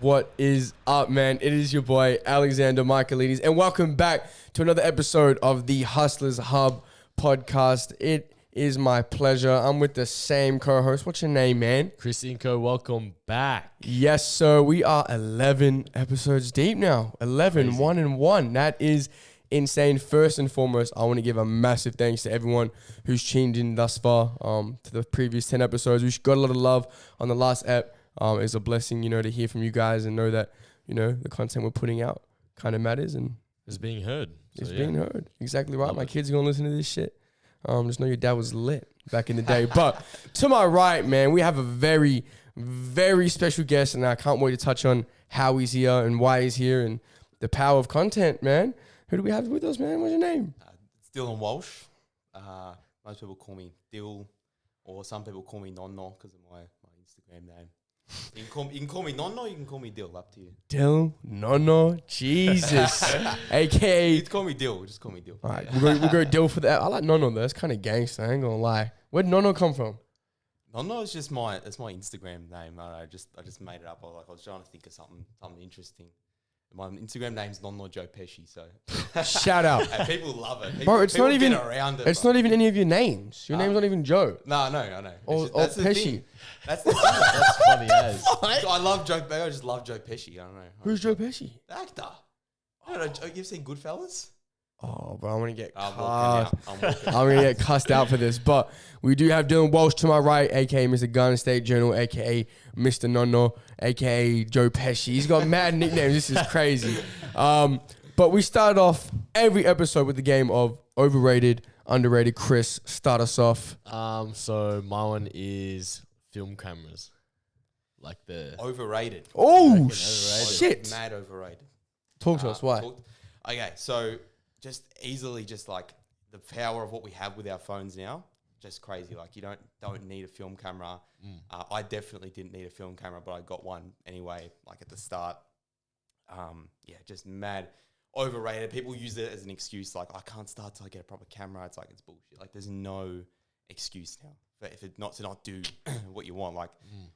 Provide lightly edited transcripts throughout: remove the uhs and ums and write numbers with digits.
What is up, man? It is your boy, Alexander Michaelides, and welcome back to another episode of the Hustlers Hub podcast. It is my pleasure. I'm with the same co-host. What's your name, man? Chris Inco, welcome back. Yes, sir. We are 11 episodes deep now. 11, Crazy. 1 and 1. That is insane. First and foremost, I want to give a massive thanks to everyone who's tuned in thus far to the previous 10 episodes. We got a lot of love on the last ep. It's a blessing, to hear from you guys and know that, the content we're putting out kind of matters and It's being heard. it's being heard. Exactly right. Love My it. kids are going to listen to this shit. Just know your dad was lit back in the day. But to my right, man, we have a very, very special guest, and I can't wait to touch on how he's here and why he's here and the power of content, man. Who do we have with us, man? What's your name? It's Dylan Walsh. Most people call me Dill, or some people call me Nonno because of my Instagram name. You can call me Nonno, you can call me Dill, up to you. Dill, Nono, Jesus, aka. You can call me Dill, just call me Dill. All right, we'll go Dill for that. I like Nono though. That's kind of gangster. I ain't gonna lie. Where'd Nono come from? Nonno is just my Instagram name. I just made it up. I was trying to think of something interesting. My Instagram name's Nonno Joe Pesci, so Shout out, and people love it. bro. It's not even. get around it. It's not even any of your names. Your name's not even Joe. No, I know. Or That's the Pesci. thing. That's the thing. That's funny as. I love Joe. I just love Joe Pesci. I don't know. Who's Joe Pesci? The actor. I don't know. You've seen Goodfellas? Oh, bro, I'm gonna get I'm cussed. walking out. I'm gonna get cussed out for this. But we do have Dylan Walsh to my right, aka Mr. Garden State Journal, aka Mr. Nono, aka Joe Pesci. He's got mad nicknames. This is crazy. But we started off every episode with the game of overrated, underrated. Chris, start us off. So my one is film cameras. Like the Overrated. Oh overrated. shit! Mad overrated. Talk to us. Why? Okay, so just like the power of what we have with our phones now, just crazy. Like you don't need a film camera. I definitely didn't need a film camera, but I got one anyway. Like at the start, just mad overrated. People use it as an excuse, like I can't start till I get a proper camera. It's like it's bullshit. Like there's no excuse now for if it not to not do what you want. Like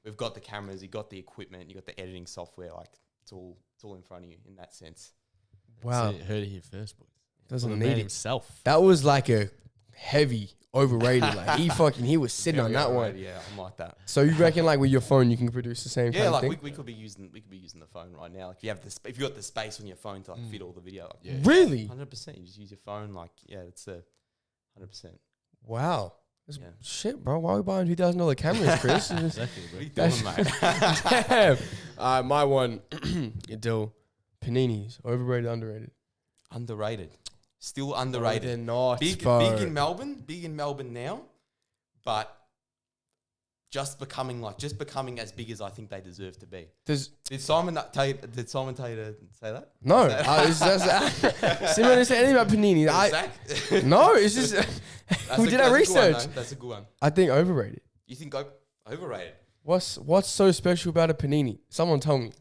we've got the cameras, you got the equipment, you got the editing software. Like it's all in front of you in that sense. Wow, So heard it here first, boys. doesn't The need man it. himself. That was like a heavy overrated. Like he was sitting on Very that one. overrated, yeah, I'm like that. So you reckon like with your phone you can produce the same Yeah, kind like of thing? we could be using the phone right now. Like if you have if you got the space on your phone to like fit all the video, like Yeah. Really? 100%. You just use your phone. Like it's a 100%. Wow. Yeah. Shit, bro. Why are we buying $2,000 cameras, Chris? Exactly, What are you bro. doing, mate? Damn. My one, Dill, paninis, overrated, underrated. Underrated. Still They're underrated. not, Big bro. in Melbourne now, but just becoming as big as I think they deserve to be. Did Simon tell you to say that? No. Simon didn't say anything about panini. Zach? No, it's just, we did our research. That's a good one. I think overrated. You think overrated? What's so special about a panini? Someone tell me.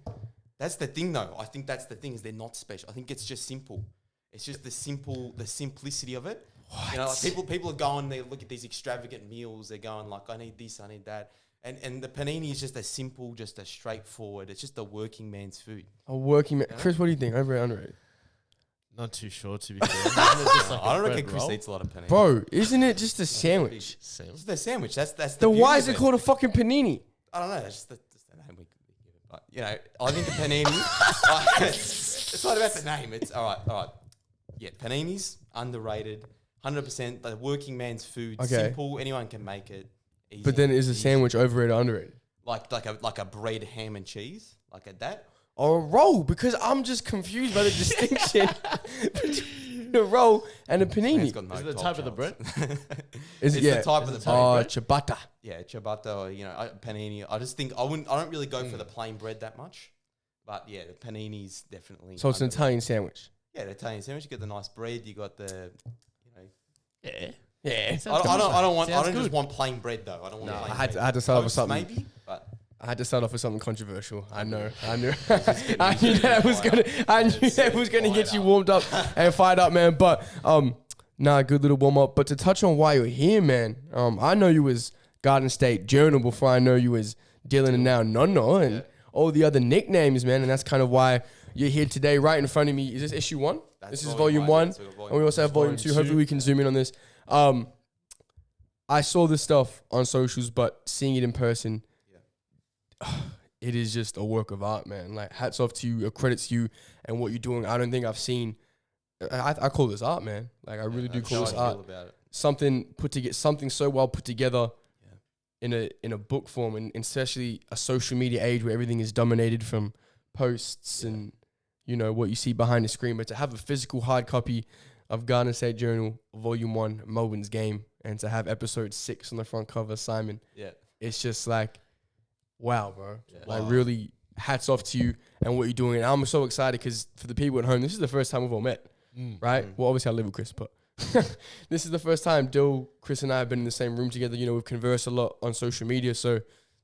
That's the thing, though. I think that's the thing is they're not special. I think it's just simple. It's just the simplicity of it. What? Like people are going, they look at these extravagant meals. They're going like, I need this, I need that. And the panini is just a simple, just a straightforward. It's just a working man's food. A working man. Yeah. Chris, what do you think? Overrated, underrated? Not too sure to be fair. Isn't it just like I a don't reckon bread Chris roll? eats a lot of panini. Bro, isn't it just a sandwich? Sandwich. It's the sandwich. That's the Then beauty why of is it called a fucking panini? I don't know. That's just the name we give it. But, I think the panini. It's not about the name. It's all right. Yeah, panini's underrated. 100%. The working man's food. Okay. Simple. Anyone can make it. Easy, But then is a easy. sandwich overrated or underrated? like a bread, ham and cheese, like at that. Or a roll? Because I'm just confused by the distinction between a roll and a panini. It's got no Is it the top type of the bread? Is It's it? Yeah. the type of the Oh, bread. ciabatta. Yeah, ciabatta or panini. I just think I don't really go for the plain bread that much, but yeah, the panini's definitely. So it's an underrated. Italian sandwich. Yeah, the Italian sandwich. You get the nice bread. You got the. Yeah. Yeah. I don't Sounds just good. want plain bread though. I don't want. No, plain I had bread. to- I had to start off with Toast something. maybe, but I had to start off with something controversial. I knew. I knew getting that was fired gonna. up. I knew It's that was gonna get you fired up. warmed up and fired up, man. But good little warm up. But to touch on why you're here, man. I know you was Garden State Journal before I know you was Dylan and now Nono. And all the other nicknames, man. And that's kind of why you're here today, right in front of me. Is this issue 1? This is volume 1. Yeah, so we've got And we also have volume 2. Hopefully we can zoom in on this. I saw this stuff on socials, but seeing it in person, it is just a work of art, man. Like, hats off to you, credits to you and what you're doing. I don't think I've seen, I call this art, man. Like, I really do call this art. Something so well put together in a book form, and especially a social media age where everything is dominated from posts and, you know, what you see behind the screen. But to have a physical hard copy of Garden State Journal, Volume 1, Melbourne's Game, and to have episode 6 on the front cover, Simon, it's just like, wow, bro. Like, really, hats off to you and what you're doing. And I'm so excited because for the people at home, this is the first time we've all met, right? Well, obviously I live with Chris, but this is the first time Dill, Chris, and I have been in the same room together. You know, we've conversed a lot on social media, so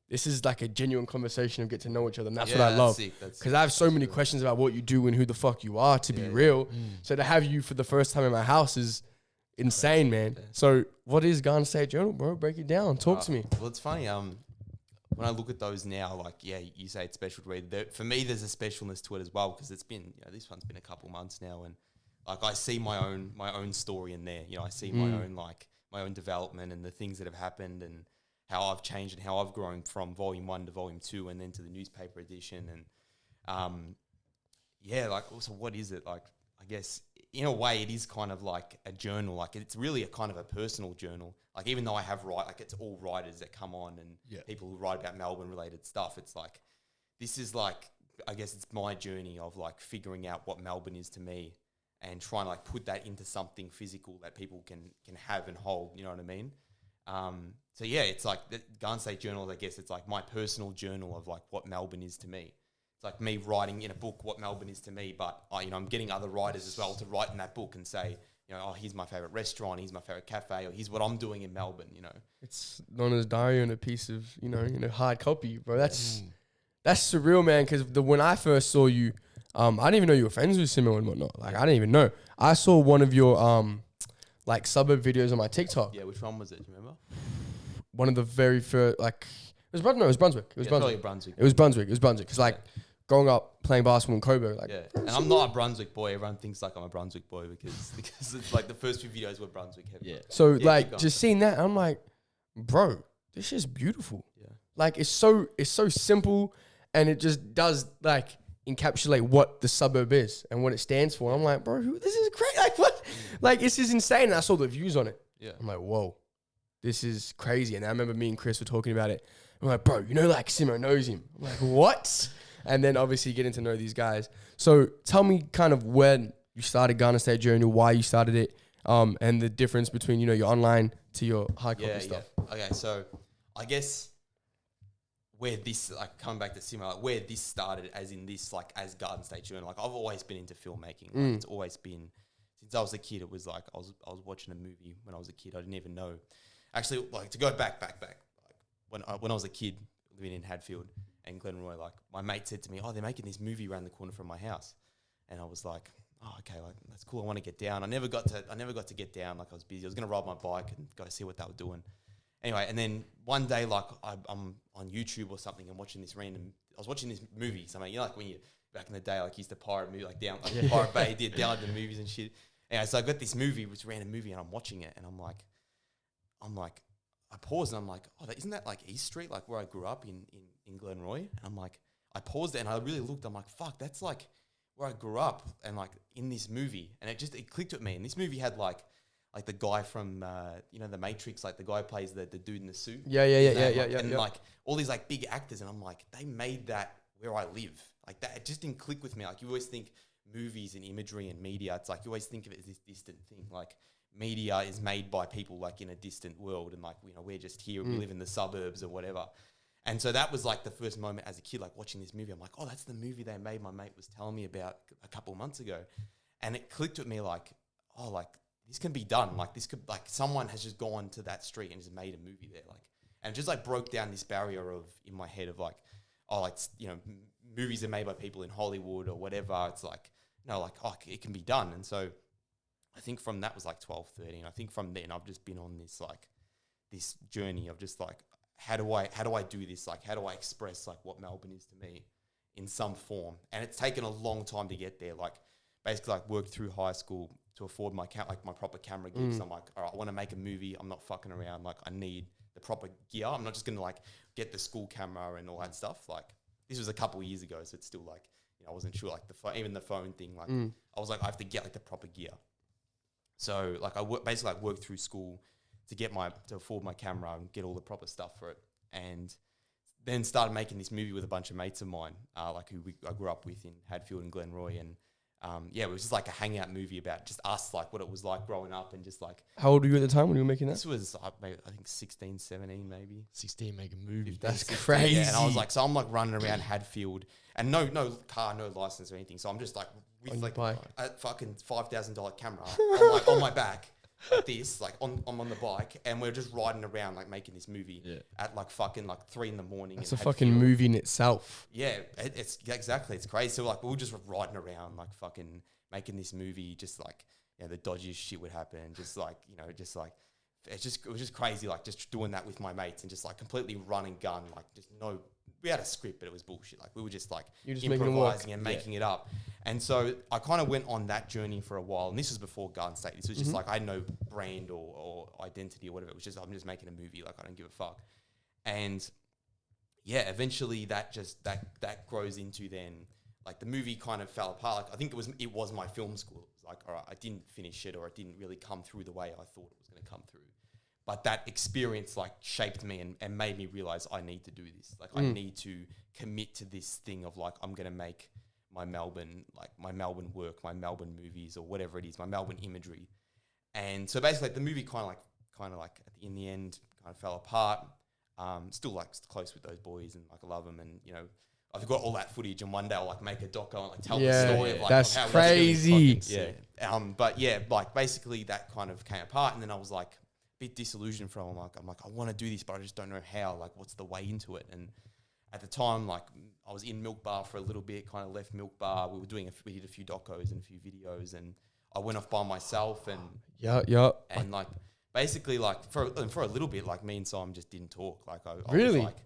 this is like a genuine conversation of get to know each other, and that's what I love. Because I have so many questions about what you do and who the fuck you are, to be real. So to have you for the first time in my house is insane, man. So what is Garden State Journal, bro? Break it down. Talk to me. Well, it's funny. When I look at those now, like, you say it's special to read. For me, there's a specialness to it as well, because it's been, you know, this one's been a couple months now, and like I see my own story in there. You know, I see my own development and the things that have happened and how I've changed and how I've grown from volume 1 to volume 2 and then to the newspaper edition. And like, also, what is it? Like, I guess in a way it is kind of like a journal. Like, it's really a kind of a personal journal. Like, even though I have it's all writers that come on and people who write about Melbourne related stuff. It's like, this is like, I guess it's my journey of like figuring out what Melbourne is to me and trying to like put that into something physical that people can have and hold. You know what I mean? So yeah, it's like the Garden State Journal, I guess it's like my personal journal of like what Melbourne is to me. It's like me writing in a book what Melbourne is to me, but I'm getting other writers as well to write in that book and say, you know, oh, here's my favorite restaurant, here's my favorite cafe, or here's what I'm doing in Melbourne, you know. It's known as diary on a piece of, hard copy, bro. That's surreal, man, because when I first saw you, I didn't even know you were friends with Simo and whatnot. Like, I didn't even know. I saw one of your like suburb videos on my TikTok. Yeah, which one was it? Do you remember? One of the very first, like, it was Brunswick. It was Brunswick. Brunswick. It was Brunswick. Because like growing up playing basketball in Coburg, like, and I'm not a Brunswick boy. Everyone thinks like I'm a Brunswick boy because it's like the first few videos were Brunswick heavy. Yeah. So like just seeing that, I'm like, bro, this is beautiful. Yeah. Like, it's so simple, and it just does like encapsulate what the suburb is and what it stands for. I'm like, bro, this is great. Like, what? Like, this is insane. And I saw the views on it. Yeah. I'm like, whoa, this is crazy. And I remember me and Chris were talking about it. I'm like, bro, like Simo knows him. I'm like, what? And then obviously getting to know these guys. So tell me kind of when you started Garden State Journal, why you started it, and the difference between, your online to your hard copy stuff. Yeah. Okay, so I guess where this, like, coming back to Simo, like where this started as in this, like, as Garden State Journal, like, I've always been into filmmaking. Like, it's always been, since I was a kid, it was like, I was watching a movie when I was a kid. I didn't even know. Actually, like, to go back, like, when I was a kid living in Hadfield and Glenroy, like, my mate said to me, oh, they're making this movie around the corner from my house. And I was like, oh, okay, like, that's cool. I want to get down. I never got to get down. Like, I was busy. I was going to ride my bike and go see what they were doing. Anyway, and then one day, like, I'm on YouTube or something and watching this I was watching this movie. So, like when you, back in the day, like, used to pirate movie, like, down, like, Pirate Bay, download the movies and shit. Anyway, so I got this movie, which random movie, and I'm watching it, and I'm like, I paused and I'm like, oh, isn't that like East Street, like where I grew up in Glenroy? And I'm like, I paused it and I really looked. I'm like, fuck, that's like where I grew up, and like in this movie, and it clicked with me. And this movie had like the guy from The Matrix, like the guy who plays the dude in the suit. Yeah. And like all these like big actors, and I'm like, they made that where I live. Like that, it just didn't click with me. Like, you always think movies and imagery and media, it's like you always think of it as this distant thing. Like, media is made by people like in a distant world, and like, we're just here, we live in the suburbs or whatever. And so that was like the first moment as a kid, like watching this movie. I'm like, oh, that's the movie they made. My mate was telling me about a couple of months ago. And it clicked with me like, oh, like this can be done. Like, this could, like, someone has just gone to that street and just made a movie there. Like, and it just like broke down this barrier of, in my head, of like, oh, like, movies are made by people in Hollywood or whatever. It's like, no, like, oh, it can be done. And so I think from that was like 12, 13. I think from then I've just been on this like this journey of just like, how do I do this? Like, how do I express like what Melbourne is to me? in some form, and it's taken a long time to get there. Like basically, like worked through high school to afford my my proper camera gear. So I'm like, all right, I want to make a movie. I'm not fucking around. Like I need the proper gear. I'm not just gonna like get the school camera and all that stuff. Like this was a couple of years ago, so it's still like, you know, I wasn't sure like even the phone thing. Like I was like, I have to get like the proper gear. So like basically like worked through school to afford my camera and get all the proper stuff for it, and then started making this movie with a bunch of mates of mine, like who I grew up with in Hadfield and Glenroy, and it was just like a hangout movie about just us, like what it was like growing up, and just like. How old were you at the time when you were making that? This was maybe, I think 16, 17 maybe. 16, make a movie. 15, That's 16, crazy. Yeah, and I was like, so I'm like running around Hadfield, and no car, no license or anything. So I'm just like with like a fucking $5,000 camera on my back. Like this, like I'm on the bike, and we're just riding around, like making this movie at like fucking like 3 a.m. That's a fucking movie in itself. Yeah, it's exactly, it's crazy. So like we were just riding around, like fucking making this movie, just like, you know, the dodgiest shit would happen, just like, you know, just like it was just crazy, like just doing that with my mates and just like completely run and gun, like just no. We had a script, but it was bullshit. Like we were just like improvising and making it up. And so I kind of went on that journey for a while. And this was before Garden State. This was just like, I had no brand or identity or whatever. It was just, I'm just making a movie. Like I don't give a fuck. And yeah, eventually that grows into then like the movie kind of fell apart. Like I think it was my film school. It was like, all right, I didn't finish it, or it didn't really come through the way I thought it was going to come through. But that experience like shaped me and made me realize I need to do this. Like I need to commit to this thing of like, I'm going to make my Melbourne work, my Melbourne movies or whatever it is, my Melbourne imagery. And so basically the movie kind of like in the end kind of fell apart. Still like close with those boys and like I love them. And, you know, I've got all that footage, and one day I'll like make a doco and like tell the story of like that's of how crazy. But yeah, like basically that kind of came apart, and then I was like, bit disillusioned from I'm like I want to do this, but I just don't know how, like what's the way into it. And at the time, like I was in Milk Bar for a little bit, kind of left Milk Bar. We did a few docos and a few videos, and I went off by myself and and like basically like for a little bit, like me and Simon just didn't talk. Like I really was like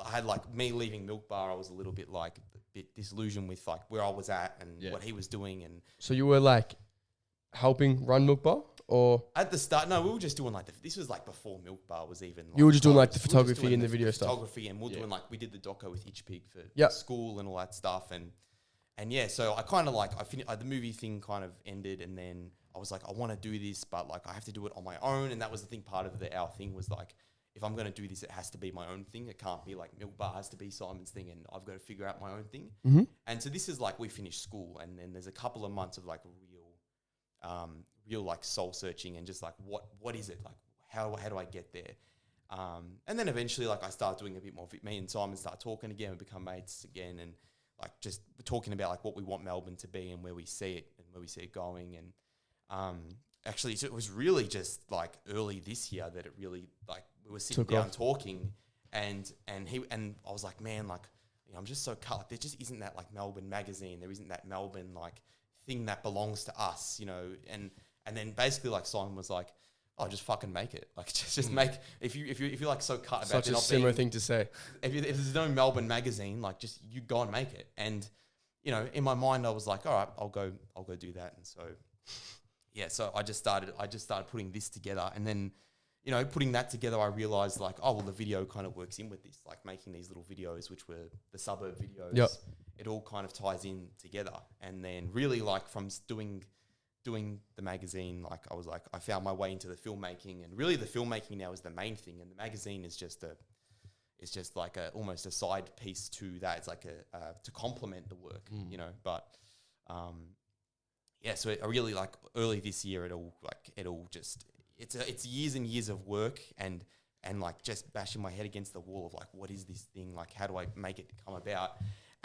I had like me leaving Milk Bar, I was a little bit like a bit disillusioned with like where I was at and what he was doing. And so you were like helping run Milk Bar? Or at the start, no, we were just doing like this was like before Milk Bar was even. Like, you were just doing like the photography and the video stuff. Photography, and we were doing like we did the doco with Itch Pig for school and all that stuff, and yeah, so I kind of like I finished the movie thing kind of ended, and then I was like I want to do this, but like I have to do it on my own, and that was the thing. Part of our thing was like, if I'm gonna do this, it has to be my own thing. It can't be like Milk Bar has to be Simon's thing, and I've got to figure out my own thing. And so this is like we finished school, and then there's a couple of months of like real like soul searching and just like what is it, like how do I get there, and then eventually like I started doing a bit more. Me and Simon started talking again, we become mates again, and like just talking about like what we want Melbourne to be and where we see it and where we see it going. And actually it was really just like early this year that it really like we were sitting down talking, and I was like, man, like, you know, I'm just so cut. Like, there just isn't that like Melbourne magazine, there isn't that Melbourne like thing that belongs to us, you know. And then basically like Simon was like, oh, just fucking make it. Like just make, if you're like so cut about such a similar thing to say. If there's no Melbourne magazine, like just you go and make it. And, you know, in my mind I was like, all right, I'll go do that. And so, yeah, so I just started putting this together. And then, you know, putting that together, I realized like, oh, well, the video kind of works in with this, like making these little videos, which were the suburb videos. It all kind of ties in together. And then really like from doing the magazine, like I was like, I found my way into the filmmaking, and really the filmmaking now is the main thing. And the magazine is just like almost a side piece to that. It's like to complement the work, you know, but, yeah, so I really like early this year, it's years and years of work and like just bashing my head against the wall of like, what is this thing? Like, how do I make it come about?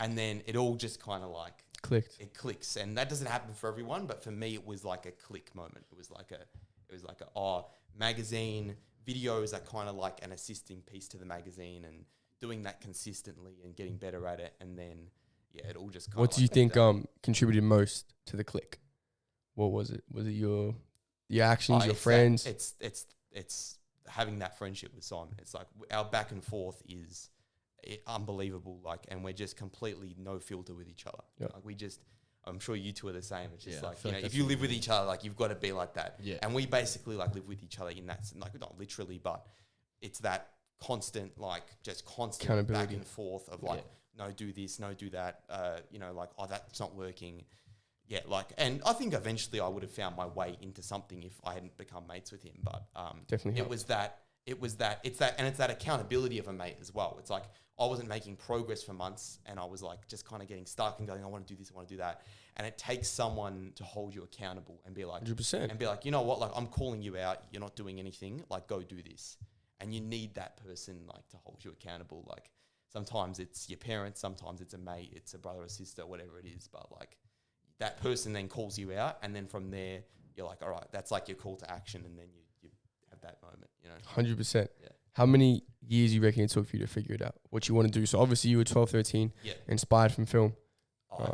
And then it all just kind of like it clicks. And that doesn't happen for everyone, but for me, it was like a click moment. It was like magazine videos are kind of like an assisting piece to the magazine, and doing that consistently and getting better at it. And then, yeah, it all just kind of what do you think contributed most to the click? What was it? Was it your actions, your friends? It's having that friendship with Simon. It's like our back and forth is unbelievable. Like, and we're just completely no filter with each other. Yeah. Like we just, I'm sure you two are the same. It's just Yeah, I like, feel you like know, if that's you what live we with each other, like you've got to be like that. Yeah. And we basically like live with each other in that, like not literally, but it's that constant, like just constant back Accountability. and forth of like, no, do this, no, do that. You know, like, oh, that's not working. Yeah, like, and I think eventually I would have found my way into something if I hadn't become mates with him. But Definitely it's that, and it's that accountability of a mate as well. It's like I wasn't making progress for months, and I was like just kind of getting stuck and going, I want to do this, I want to do that. And it takes someone to hold you accountable and be like, 100%. and be like, you know what, like I'm calling you out, you're not doing anything, like go do this. And you need that person like to hold you accountable. Like sometimes it's your parents, sometimes it's a mate, it's a brother or sister, whatever it is. But like that person then calls you out, and then from there you're like, all right, that's like your call to action, and then you have that moment, you know. 100%. Yeah. How many years you reckon it took for you to figure it out, what you want to do? So obviously you were 12, 13, Yeah. inspired from film.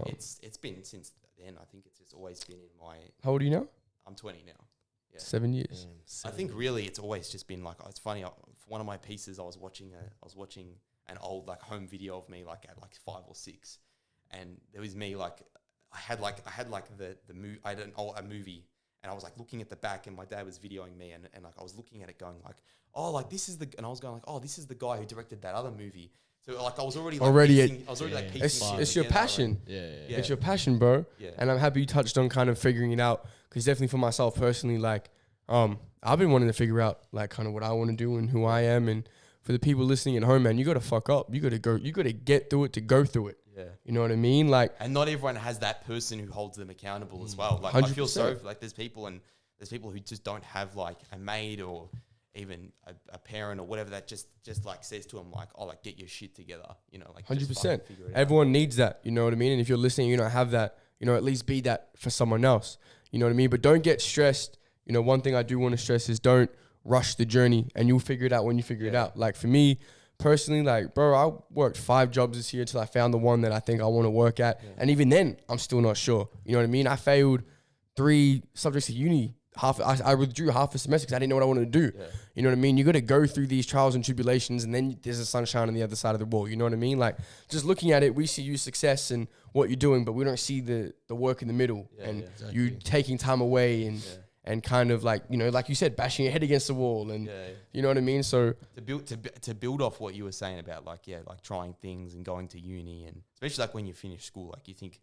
It's been since then. I think it's just always been in my. How old are you now? I'm 20 now. Yeah. 7 years. I think really it's always just been like, it's funny. For one of my pieces, I was watching an old like home video of me like at like 5 or 6, and there was me like I had like the movie. I had a movie, and I was like looking at the back, and my dad was videoing me, and like I was looking at it going like, oh, like this is the, and I was going like, oh, this is the guy who directed that other movie. So like I was already like piecing It's your passion. Yeah. It's your passion, bro. Yeah. And I'm happy you touched on kind of figuring it out, because definitely for myself personally, like, I've been wanting to figure out like kind of what I want to do and who I am. And for the people listening at home, man, you got to fuck up. You got to get through it to go through it. Yeah. You know what I mean? Like, and not everyone has that person who holds them accountable as well. Like 100%. I feel so like there's people who just don't have like a mate or even a parent or whatever that just like says to them like, oh, like get your shit together, you know, like 100%. Everyone needs that, you know what I mean? And if you're listening, you don't have that, you know, at least be that for someone else, you know what I mean? But don't get stressed. You know, one thing I do want to stress is don't rush the journey, and you'll figure it out when you figure it out. Like for me personally, like, bro, I worked 5 jobs this year until I found the one that I think I want to work at. Yeah. And even then I'm still not sure, you know what I mean? I failed 3 subjects at uni. I withdrew half a semester because I didn't know what I wanted to do. Yeah. You know what I mean? You got to go through these trials and tribulations, and then there's a sunshine on the other side of the wall. You know what I mean? Like, just looking at it, we see you success and what you're doing, but we don't see the work in the middle, and you taking time away and kind of like, you know, like you said, bashing your head against the wall, and you know what I mean? So to build off what you were saying about like trying things and going to uni, and especially like when you finish school, like you think,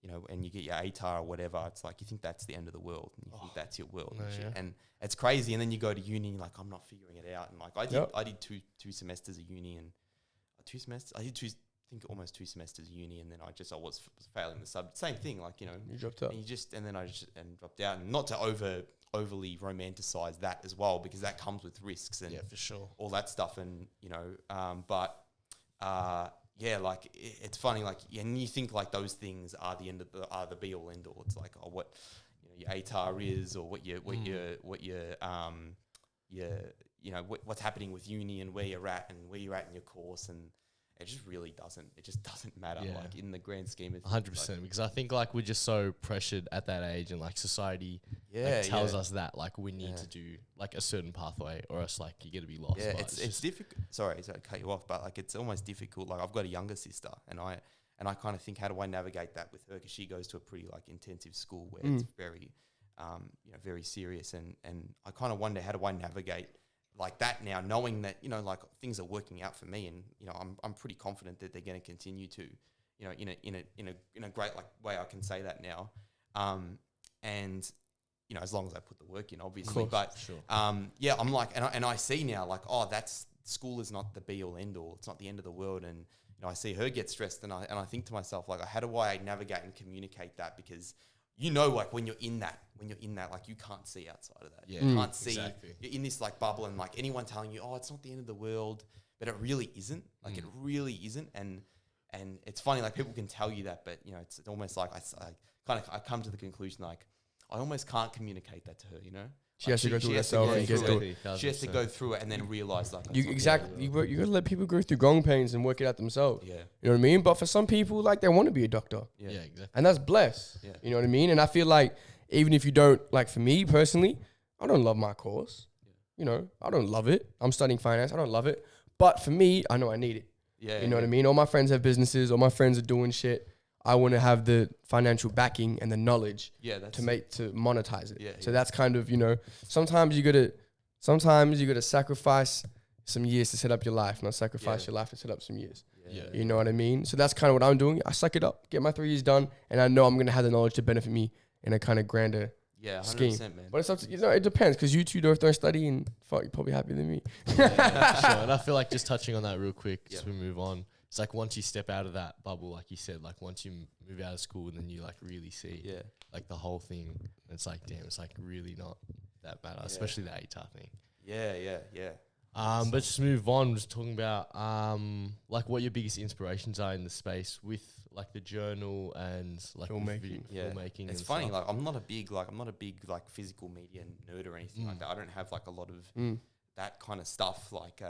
you know, and you get your ATAR or whatever, it's like you think that's the end of the world, and you think that's your world and shit. And it's crazy. And then you go to uni, and you're like, I'm not figuring it out. And like I did two semesters of uni, and 2 semesters. I did almost 2 semesters of uni, and then I was failing the same thing. Like, you know, you dropped out, and then I dropped out, and not to overly romanticize that as well, because that comes with risks and for sure all that stuff, and you know, like it's funny, like, and you think like those things are the be all end all. It's like, oh, what, you know, your ATAR is, or what's happening with uni and where you're at in your course, and it just doesn't matter like in the grand scheme of things. 100%, because I think like we're just so pressured at that age, and like society tells us that like we need to do like a certain pathway, or else like you're gonna be lost. Yeah, it's difficult. Sorry to cut you off, but like it's almost difficult. Like I've got a younger sister, and I kind of think, how do I navigate that with her? Because she goes to a pretty like intensive school where it's very, very serious, and I kind of wonder, how do I navigate like that now, knowing that, you know, like things are working out for me, and you know, I'm pretty confident that they're going to continue to, you know, in a great like way. I can say that now, and you know, as long as I put the work in, obviously. But sure. I'm like, and I see now, like, oh, that's, school is not the be all end all. It's not the end of the world, and you know, I see her get stressed, and I think to myself, like, how do I navigate and communicate that? Because you know, like when you're in that, like you can't see outside of that. Yeah, you can't see. Exactly. You're in this like bubble, and like anyone telling you, oh, it's not the end of the world, but it really isn't. Like it really isn't. And it's funny, like people can tell you that, but you know, it's almost like I come to the conclusion, like I almost can't communicate that to her. You know, she has to go through it herself and get through it. She has to go through it and then realize, like, you gotta let people go through growing pains and work it out themselves. Yeah, you know what I mean. But for some people, like, they want to be a doctor. Yeah, exactly. And that's blessed. Yeah. You know what I mean. And I feel like even if you don't, like, for me personally, I don't love my course. Yeah. You know, I don't love it. I'm studying finance. I don't love it. But for me, I know I need it. Yeah. You know what I mean? All my friends have businesses. All my friends are doing shit. I want to have the financial backing and the knowledge to monetize it. Yeah, so that's kind of, sometimes you gotta sacrifice some years to set up your life, not sacrifice your life to set up some years. You know what I mean? So that's kind of what I'm doing. I suck it up, get my 3 years done, and I know I'm gonna have the knowledge to benefit me in a kind of grander 100%, scheme. man. But it's up to, it depends, because you two don't study, and fuck, you're probably happier than me. Sure. And I feel like just touching on that real quick, as we move on. It's like once you step out of that bubble, like you said, like once you move out of school, then you like really see like the whole thing. It's like, damn, it's like really not that bad, especially the ATAR thing. Yeah. But just move on. Just talking about like what your biggest inspirations are in the space with like the journal and like filmmaking. Filmmaking. It's funny, like I'm not a big like physical media nerd or anything like that. I don't have like a lot of that kind of stuff. Like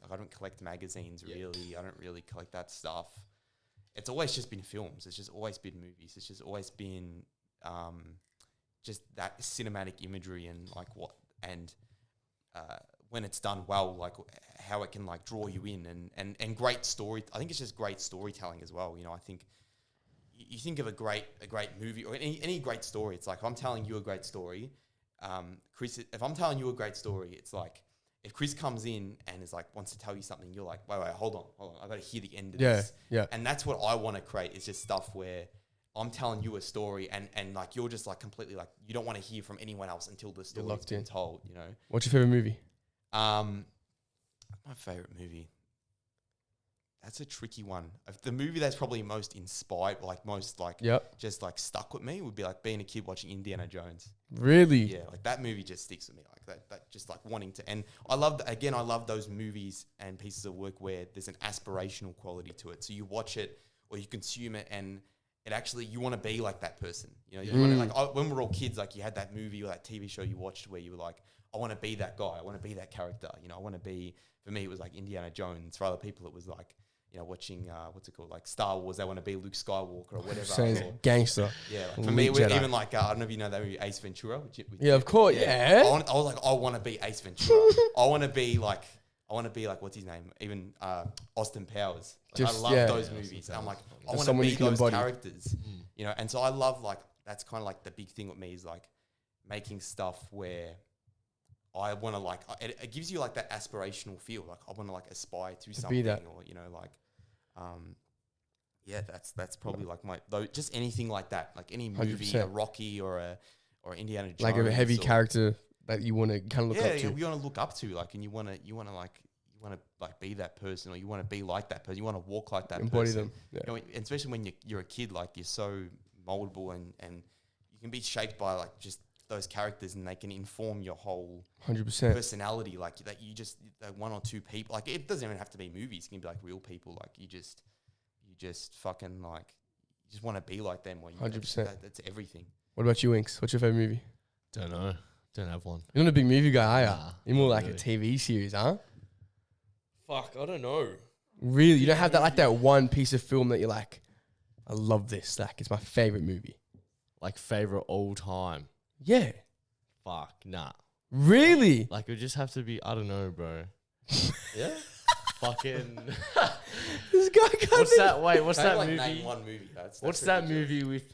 I don't collect magazines really. I don't really collect that stuff. It's always just been films. It's just always been movies. It's just always been just that cinematic imagery and like when it's done well, like how it can like draw you in and great story. I think it's just great storytelling as well. I think you think of a great movie or any great story. It's like if I'm telling you a great story, Chris. If I'm telling you a great story, it's like if Chris comes in and is like wants to tell you something, you're like, wait, hold on, I got to hear the end of this. Yeah. And that's what I want to create. Is just stuff where I'm telling you a story and like you're just like completely like you don't want to hear from anyone else until the story's been told. What's your favorite movie? My favorite movie. That's a tricky one. The movie that's probably most inspired, like most like just like stuck with me would be like being a kid watching Indiana Jones. Really? Yeah, like that movie just sticks with me like that just like wanting to. And I love those movies and pieces of work where there's an aspirational quality to it. So you watch it or you consume it and it actually, you want to be like that person. You want to like, when we were all kids, like you had that movie or that TV show you watched where you were like, I want to be that guy. I want to be that character. I want to be, for me, it was like Indiana Jones. For other people, it was like, watching, what's it called? Like Star Wars. They want to be Luke Skywalker or whatever. Saying gangster. Yeah. Like for me, it was even like, I don't know if you know that movie Ace Ventura. Of course. Yeah. I was like, I want to be Ace Ventura. I want to be like, what's his name? Even Austin Powers. Like, I love those movies. I'm like, I want to be those characters. And so I love like, that's kind of like the big thing with me is like making stuff where I want to like, it gives you like that aspirational feel. Like I want to like aspire to something or, like, that's probably like just anything like that. Like any movie, 100%. a Rocky or Indiana Jones. Like a heavy character that you want to kind of look up to. Yeah, you want to look up to like, and you want to like be that person or you want to be like that person. You want to walk like that Embody person. them. Yeah. And especially when you're a kid, like you're so moldable and you can be shaped by like just those characters and they can inform your whole 100% personality. Like that you just one or two people, like it doesn't even have to be movies. It can be like real people. Like you just fucking like, you just want to be like them. 100%. That's everything. What about you, Inks? What's your favorite movie? Don't know. Don't have one. You're not a big movie guy, are you? Nah, You're more like really. a TV series, huh? Fuck, I don't know. Really? You don't have that like that one piece of film that you're like, I love this. Like it's my favorite movie. Like favorite all time. Yeah. Fuck, nah. Really? Like it would just have to be, I don't know, bro. Yeah. Fucking. This guy can't What's think. that? Wait, what's that movie? Name one movie. What's that movie with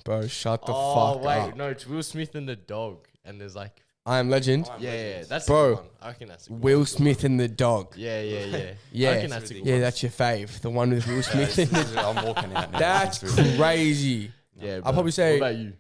Bro, shut the Oh fuck wait, up. no, it's Will Smith and the dog, and there's like. I Am Legend. Yeah, that's Bro, a good one. I reckon that's a good Will one. Smith and the dog. Yeah. Yeah. I reckon that's a good Yeah, one. that's your fave. The one with Will Smith in the I'm walking out now. That's crazy. Yeah, I'll probably say what about you?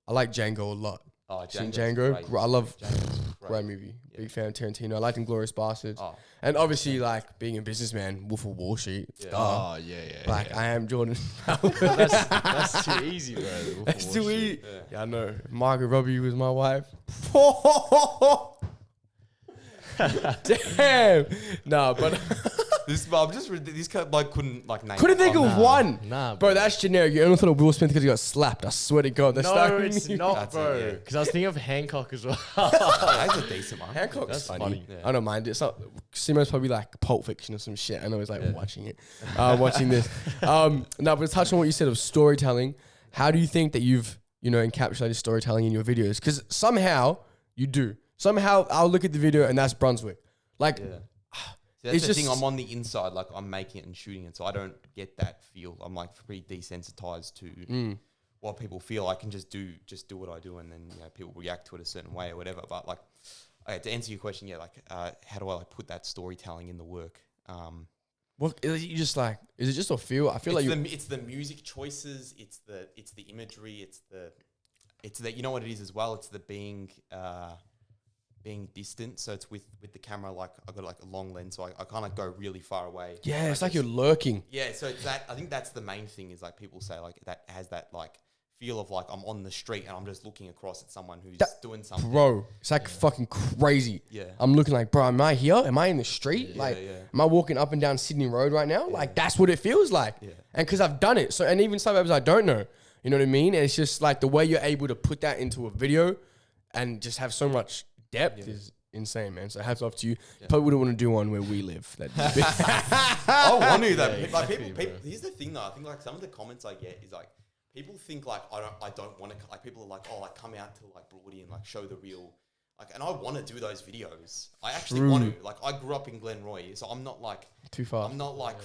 I like Django a lot. Oh, Seen Django. Django? I love Django's great movie. Big fan of Tarantino. I liked Inglourious Bastards. Oh. And obviously, like, being a businessman, Wolf of Wall Street. Yeah. Oh, yeah. Like, I am Jordan. That's too easy, bro. Wolf of That's Wall too Street. easy. Yeah, I know. If Margaret Robbie was my wife. Damn. Nah, but This guy couldn't like name. couldn't think of one. Nah, Bro, that's generic. You only thought of Will Smith because he got slapped. I swear to God. That's No, it's not, That's bro. it, yeah. Because I was thinking of Hancock as well. That's a decent one. Hancock's That's funny. funny. Yeah. I don't mind it. It's not. Simo's probably like Pulp Fiction or some shit. I know he's like watching it, watching this. No, but touching on what you said of storytelling, how do you think that you've encapsulated storytelling in your videos? Because somehow you do. Somehow I'll look at the video and that's Brunswick. Like that's It's the thing. just- I'm on the inside, like I'm making it and shooting it, so I don't get that feel. I'm like pretty desensitized to what people feel. I can just do what I do, and then people react to it a certain way or whatever. But like, to answer your question, how do I like put that storytelling in the work? What is you just like? Is it just a feel? I feel like it's the music choices. It's the imagery. It's the you know what it is as well. It's the being distant. So it's with the camera. Like I got like a long lens, so I kind of go really far away. yeah, it's like you're lurking. Yeah, so it's that. I think that's the main thing. Is like people say like that has that like feel of like I'm on the street and I'm just looking across at someone who's doing something. Bro, it's like fucking crazy. Yeah. I'm looking like, bro, am I here? Am I in the street? Yeah, like, yeah. am I walking up and down Sydney Road right now? Like, that's what it feels like. Yeah. And because I've done it. So, and even suburbs I don't know. You know what I mean? And it's just like the way you're able to put that into a video and just have so much depth is insane, man. So hats off to you. You probably wouldn't want to do one where we live. I want to though. Yeah, Like exactly, people. bro. Here's the thing though. I think like some of the comments I get is like people think like I don't want to. Like people are like, oh, like come out to like Broady and like show the real. Like, and I want to do those videos. I actually want to. Like, I grew up in Glenroy, so I'm not like Too far. I'm not like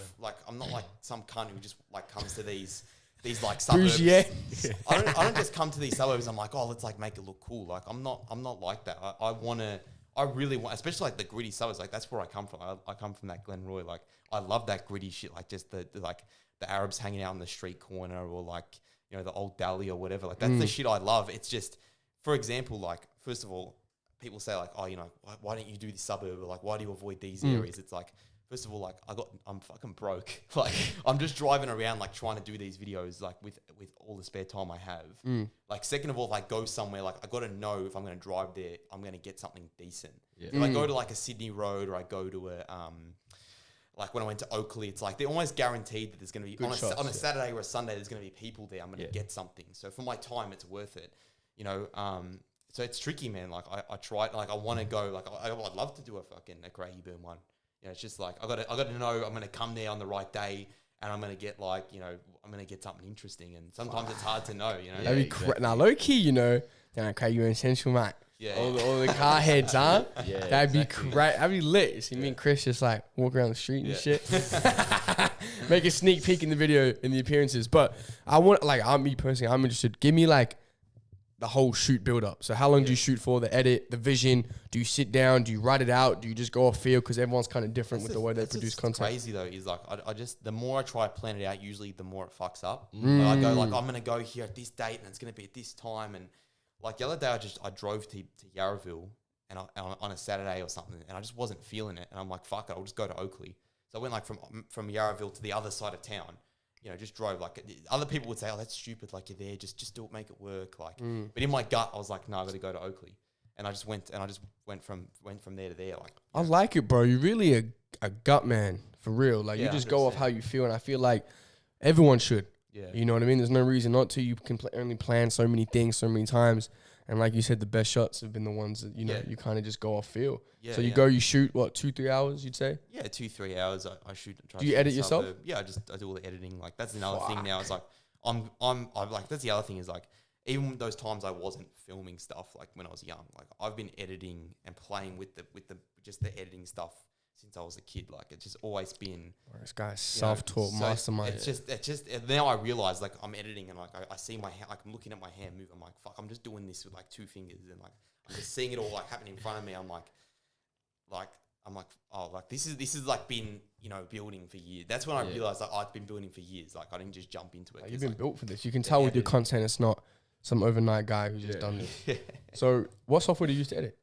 I'm not like some cunt who just like comes to these like suburbs. Yeah. I don't just come to these suburbs. I'm like, oh, let's like make it look cool. Like I'm not like that. I really want, especially like the gritty suburbs. Like that's where I come from. I come from that Glenroy. Like I love that gritty shit. Like just the like the Arabs hanging out in the street corner, or like the old deli or whatever. Like that's the shit I love. It's just, for example, like first of all, people say like, oh, why don't you do this suburb? Or like, why do you avoid these areas? It's like, first of all, like I'm fucking broke. Like I'm just driving around like trying to do these videos like with all the spare time I have. Like second of all, if I go somewhere, like I got to know if I'm going to drive there, I'm going to get something decent. Yeah. If I go to like a Sydney Road, or I go to a like when I went to Oakley, it's like they're almost guaranteed that there's going to be on a Saturday or a Sunday there's going to be people there. I'm going to get something. So for my time, it's worth it. So it's tricky, man. Like I try, like I want to go, like I'd love to do a Craigie Burn one. It's just like I got to know I'm going to come there on the right day, and I'm going to get like I'm going to get something interesting. And sometimes it's hard to know. That'd be now low key, okay, you're essential, mate. Yeah. All the car heads, huh? Yeah, That'd be exactly. great. That'd be lit. You see me and Chris just like walk around the street and shit. Make a sneak peek in the video in the appearances. But I want, like, me personally, I'm interested. Give me like the whole shoot build up. So how long do you shoot for? The edit, the vision. Do you sit down? Do you write it out? Do you just go off feel? Because everyone's kind of different with the way they produce content. Crazy though is like I just the more I try to plan it out, usually the more it fucks up. Like, I go like I'm gonna go here at this date and it's gonna be at this time, and like the other day I drove to Yarraville and on a Saturday or something, and I just wasn't feeling it, and I'm like, fuck it, I'll just go to Oakley. So I went like from Yarraville to the other side of town. Just drove. Like other people would say, oh, that's stupid. Like you're there, just do it, make it work. Like, but in my gut, I was like, no, I got to go to Oakley, and I just went from there to there. Like, I like it, bro. You're really a gut man for real. Like you just go off 100%. how you feel, and I feel like everyone should. Yeah. You know what I mean? There's no reason not to. You can only plan so many things so many times, and like you said, the best shots have been the ones that you kind of just go off feel. Yeah, so you shoot what 2-3 hours? You'd say? Yeah, 2-3 hours. I shoot. Do you edit yourself? Yeah, I do all the editing. Like that's another thing now. It's like I'm like that's the other thing is like even those times I wasn't filming stuff like when I was young. Like I've been editing and playing with the just the editing stuff since I was a kid. Like it's just always been. This guy's self-taught mastermind. It's just now I realize like I'm editing and like I see my hand, like I'm looking at my hand move. I'm like, fuck, I'm just doing this with like 2 fingers, and like I'm just seeing it all like happening in front of me. I'm like, oh, like this is like been building for years. That's when I realized like I've been building for years. Like I didn't just jump into it. You've been built for this. You can tell with your content, it's not some overnight guy who's just done this. So, what software do you use to edit?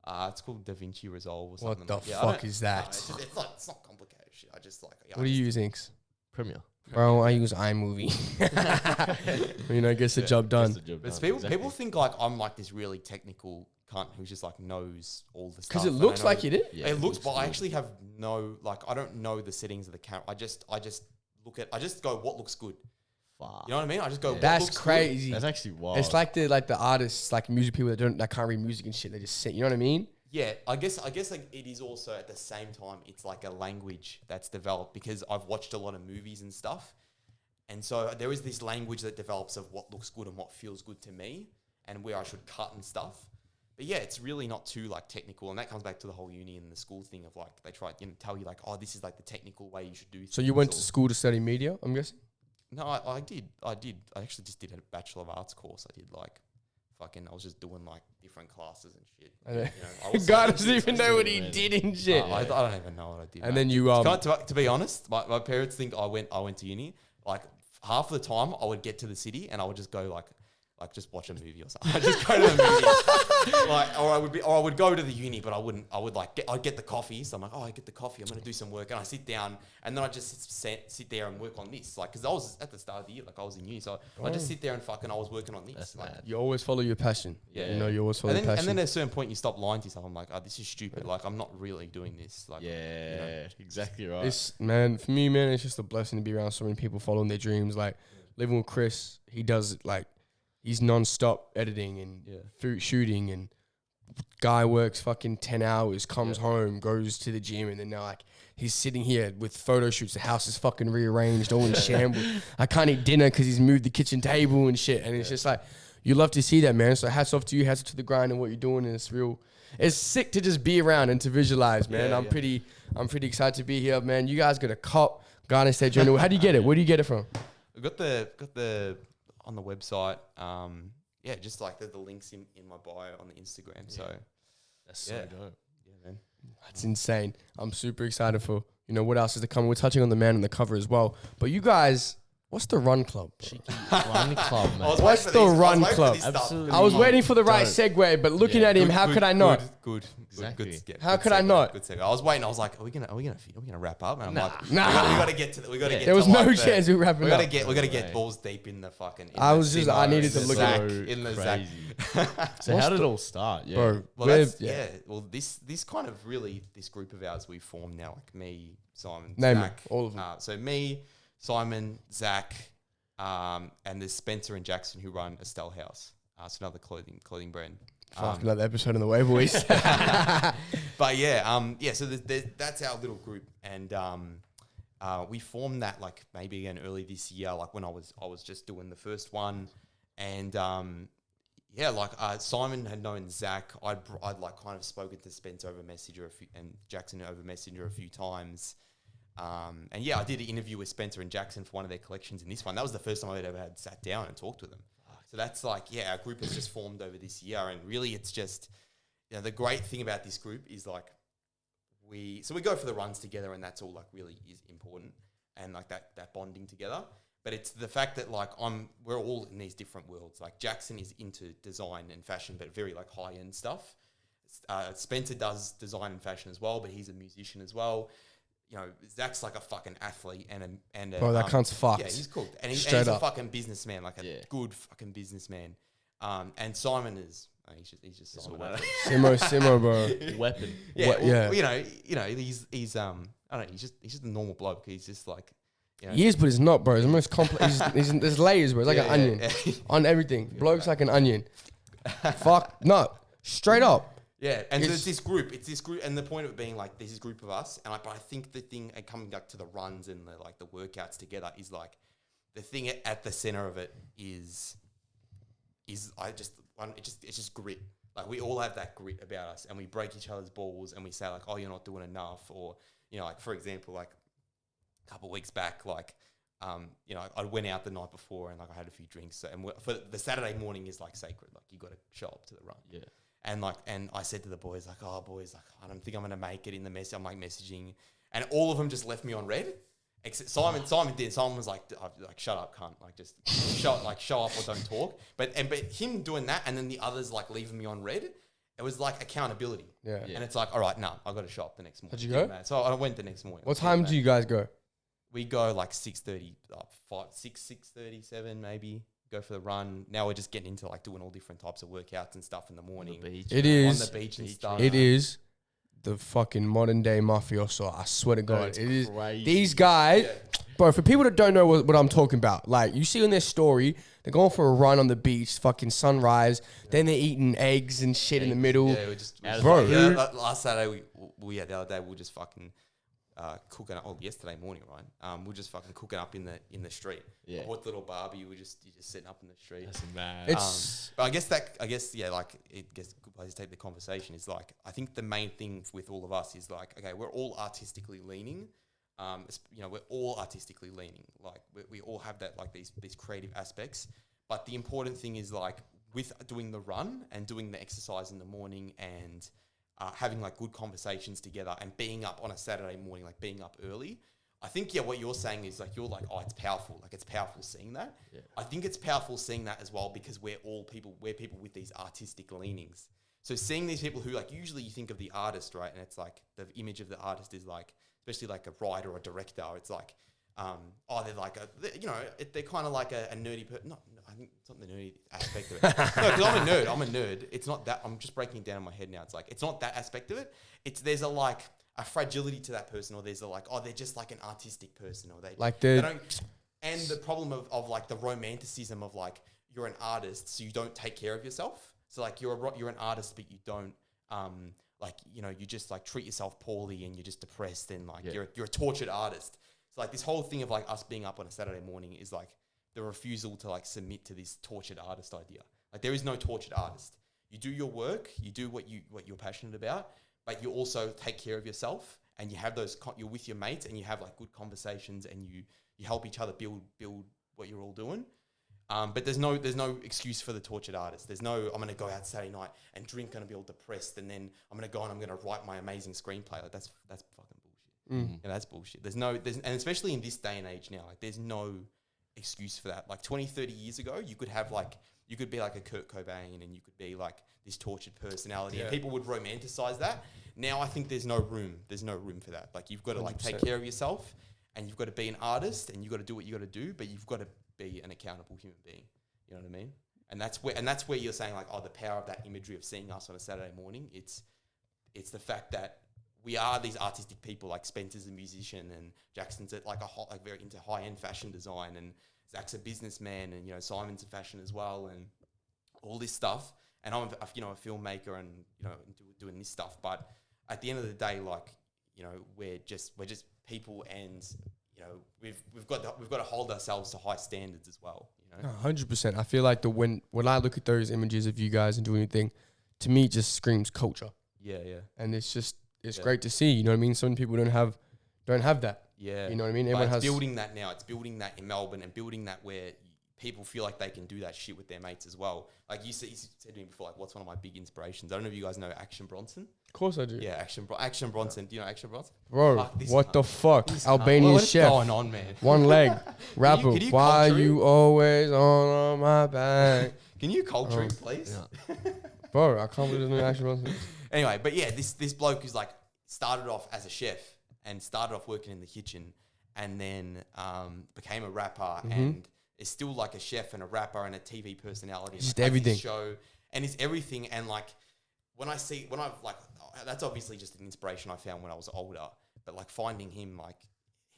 It's called DaVinci Resolve or something. What the fuck is that? It's not complicated shit. I just like. What do you use, Inks? Premiere. Bro, I use iMovie. Gets the job done. But people think like I'm like this really technical cunt who just like knows all the stuff. Because it looks like you did. Yeah, it looks, but I actually have I don't know the settings of the camera. I just go what looks good. Fuck. You know what I mean? I just go. What That's looks crazy. That's actually wild. It's like the artists, like music people that can't read music and shit. They just sit. You know what I mean? Yeah, I guess like it is also at the same time it's like a language that's developed because I've watched a lot of movies and stuff, and so there is this language that develops of what looks good and what feels good to me and where I should cut and stuff. But yeah, it's really not too like technical, and that comes back to the whole uni and the school thing of like they try tell you like, oh, this is like the technical way you should do things. So you went to school to study media, I'm guessing? No, I did. I actually just did a Bachelor of Arts course. I did like I was just doing like different classes and shit. God doesn't even know what he did and shit. I don't even know what I did. And then you to be honest, my parents think I went to uni. Like half of the time, I would get to the city and I would just go like just watch a movie or something. I'd just go to the movie, or I would go to the uni, but I wouldn't. I'd get the coffee. So I'm like, oh, I get the coffee. I'm gonna do some work, and I sit down, and then I just sit there and work on this, like, because I was at the start of the year, like I was in uni, so I just sit there and I was working on this. That's like, mad. You always follow your passion. Yeah. You know, you always follow your passion. And then at a certain point, you stop lying to yourself. I'm like, oh, this is stupid. Like, I'm not really doing this. Like, Exactly right. It's, man, for me, man, it's just a blessing to be around so many people following their dreams. Like, living with Chris, he does it, like, he's non-stop editing and food shooting, and guy works fucking 10 hours, comes home, goes to the gym, and then now like he's sitting here with photo shoots. The house is fucking rearranged, all in shambles. I can't eat dinner because he's moved the kitchen table and shit. And it's just like, you love to see that, man. So hats off to you, hats off to the grind and what you're doing. And it's sick to just be around and to visualize, man. I'm pretty excited to be here, man. You guys got a cop, Garden State Journal. How do you get it? Where do you get it from? I got the on the website. Just like the links in my bio on the Instagram. So that's so dope. Yeah, man. That's insane. I'm super excited for, what else is to come. We're touching on the man on the cover as well. But you guys, what's the Run Club? Run Club, man. What's the Run Club? Absolutely. I was waiting for the right segue, but looking at him, how could I not? Good. Exactly. How could I not? Good segue. I was waiting. I was like, are we gonna wrap up? And I'm like, nah. we gotta get to. We gotta get. There was to no like chance we were wrapping We up. gotta get balls deep in the fucking. I needed to look at it. in the Zach. So how did it all start? Yeah. Bro, Well, this kind of really this group of ours we formed now, like me, Simon, Name Zach, it, all of them. So me, Simon, Zach, and there's Spencer and Jackson who run Estelle House. It's another clothing brand. Fuck, another episode in the way, boys. But so that's our little group, and we formed that like maybe again early this year, like when I was just doing the first one, and Simon had known Zach. I'd like kind of spoken to Spencer over Messenger and Jackson over Messenger a few times. I did an interview with Spencer and Jackson for one of their collections in this one. That was the first time I'd ever had sat down and talked with them. So that's like, our group has just formed over this year, and really it's just, the great thing about this group is like we go for the runs together, and that's all like really is important, and like that bonding together. But it's the fact that like we're all in these different worlds. Like Jackson is into design and fashion, but very like high end stuff. Spencer does design and fashion as well, but he's a musician as well. Zach's like a fucking athlete and Bro, that cunt's fucked. Yeah, he's cool. And he's Straight a up. fucking businessman, like a good fucking businessman. And Simon is he's just Simon. Simo, bro. Weapon. Yeah, he's I don't know, he's just a normal bloke. He's just like He is, but he's not, bro. He's the most complex. There's layers, bro. It's like an onion on everything. Bloke's like an onion. Fuck, no, straight up. Yeah, and so it's this group, and the point of it being like there's this group of us, but I think the thing, and coming back to the runs and the workouts together, is like the thing at the center of it is it's just grit. Like we all have that grit about us, and we break each other's balls, and we say like, oh, you're not doing enough, or like for example, like a couple of weeks back, like I went out the night before and like I had a few drinks, and for the Saturday morning is like sacred, like you got to show up to the run. Yeah. And I said to the boys, like, oh, boys, like, I don't think I'm going to make it in the mess. I'm like messaging. And all of them just left me on red. Except Simon did. Simon was like, shut up, cunt. Like, just show up or don't talk. But him doing that and then the others like leaving me on red, it was like accountability. Yeah. And it's like, all right, I've got to show up the next morning. Did you go? So I went the next morning. What time do you guys go? We go like 6:30, 6:37 maybe. Go for the run. Now we're just getting into like doing all different types of workouts and stuff in the morning. It is on the beach and stuff. It is the fucking modern day mafioso. I swear to God, It's it is. crazy. These guys, bro. For people that don't know what I'm talking about, like you see in their story, they're going for a run on the beach, fucking sunrise. Then they're eating eggs and shit in the middle. Yeah, we just bro. last Saturday the other day we were just fucking. cooking up. Oh, yesterday morning, right? We were just fucking cooking up in the street. Yeah. What little Barbie? You're just sitting up in the street. That's mad. It's But I guess yeah, like it gets a good place to take the conversation. Is like I think the main thing with all of us is like, okay, we're all artistically leaning. We're all artistically leaning. Like we all have that, like these creative aspects. But the important thing is like with doing the run and doing the exercise in the morning and having like good conversations together and being up on a Saturday morning, like being up early. I think, yeah, what you're saying is like, you're like, oh, it's powerful. Like it's powerful seeing that. Yeah. I think it's powerful seeing that as well because we're people with these artistic leanings. So seeing these people who like, usually you think of the artist, right? And it's like the image of the artist is like, especially like a writer or a director. It's like, they're like they're kind of like a nerdy person. No, I think it's not the nerdy aspect of it. No, because I'm a nerd. It's not that. I'm just breaking it down in my head now. It's like, it's not that aspect of it. There's a fragility to that person, or there's they're just like an artistic person, or they don't. And the problem of like the romanticism of like, you're an artist, so you don't take care of yourself. So like you're an artist, but you don't you just like treat yourself poorly and you're just depressed and like you're a tortured artist. So like this whole thing of like us being up on a Saturday morning is like the refusal to like submit to this tortured artist idea. Like there is no tortured artist. You do your work, you do what you're passionate about, but you also take care of yourself and you have you're with your mates and you have like good conversations and you help each other build what you're all doing. But there's no excuse for the tortured artist. There's no, I'm going to go out Saturday night and drink and be all depressed, and then I'm going to go and I'm going to write my amazing screenplay. Like that's fucking bullshit. Yeah, that's bullshit. And especially in this day and age now, like there's no excuse for that. Like 20, 30 years ago, you could be like a Kurt Cobain and you could be like this tortured personality and people would romanticize that. Now I think there's no room for that. Like you've got to like 100%. take care of yourself and you've got to be an artist and you've got to do what you got to do, but you've got to be an accountable human being. You know what I mean? And that's where you're saying like, oh, the power of that imagery of seeing us on a Saturday morning. It's the fact that we are these artistic people. Like Spencer's a musician and Jackson's very into high end fashion design, and Zach's a businessman, and Simon's a fashion as well, and all this stuff. And I'm a filmmaker and doing this stuff. But at the end of the day, like we're just people, and we've got to hold ourselves to high standards as well. 100%. I feel like when I look at those images of you guys and do anything, to me it just screams culture. Yeah. And it's great to see. You know what I mean? Some people don't have that. Yeah. You know what I mean? Everyone has building that now. It's building that in Melbourne and building that where people feel like they can do that shit with their mates as well. Like you said to me before, like, what's one of my big inspirations? I don't know if you guys know Action Bronson. Of course I do. Yeah, Action Bronson. Do you know Action Bronson? Bro, what the fuck? Albanian chef. What's going on, man? One leg. Rapper. Can you Why you always on my back? Can you culture it, please? Yeah. Bro, I can't believe there's no Action Bronson. Anyway, but yeah, this bloke is like started off as a chef and started off working in the kitchen and then became a rapper and is still like a chef and a rapper and a TV personality. Just everything. Show and it's everything. And like that's obviously just an inspiration I found when I was older. But like finding him, like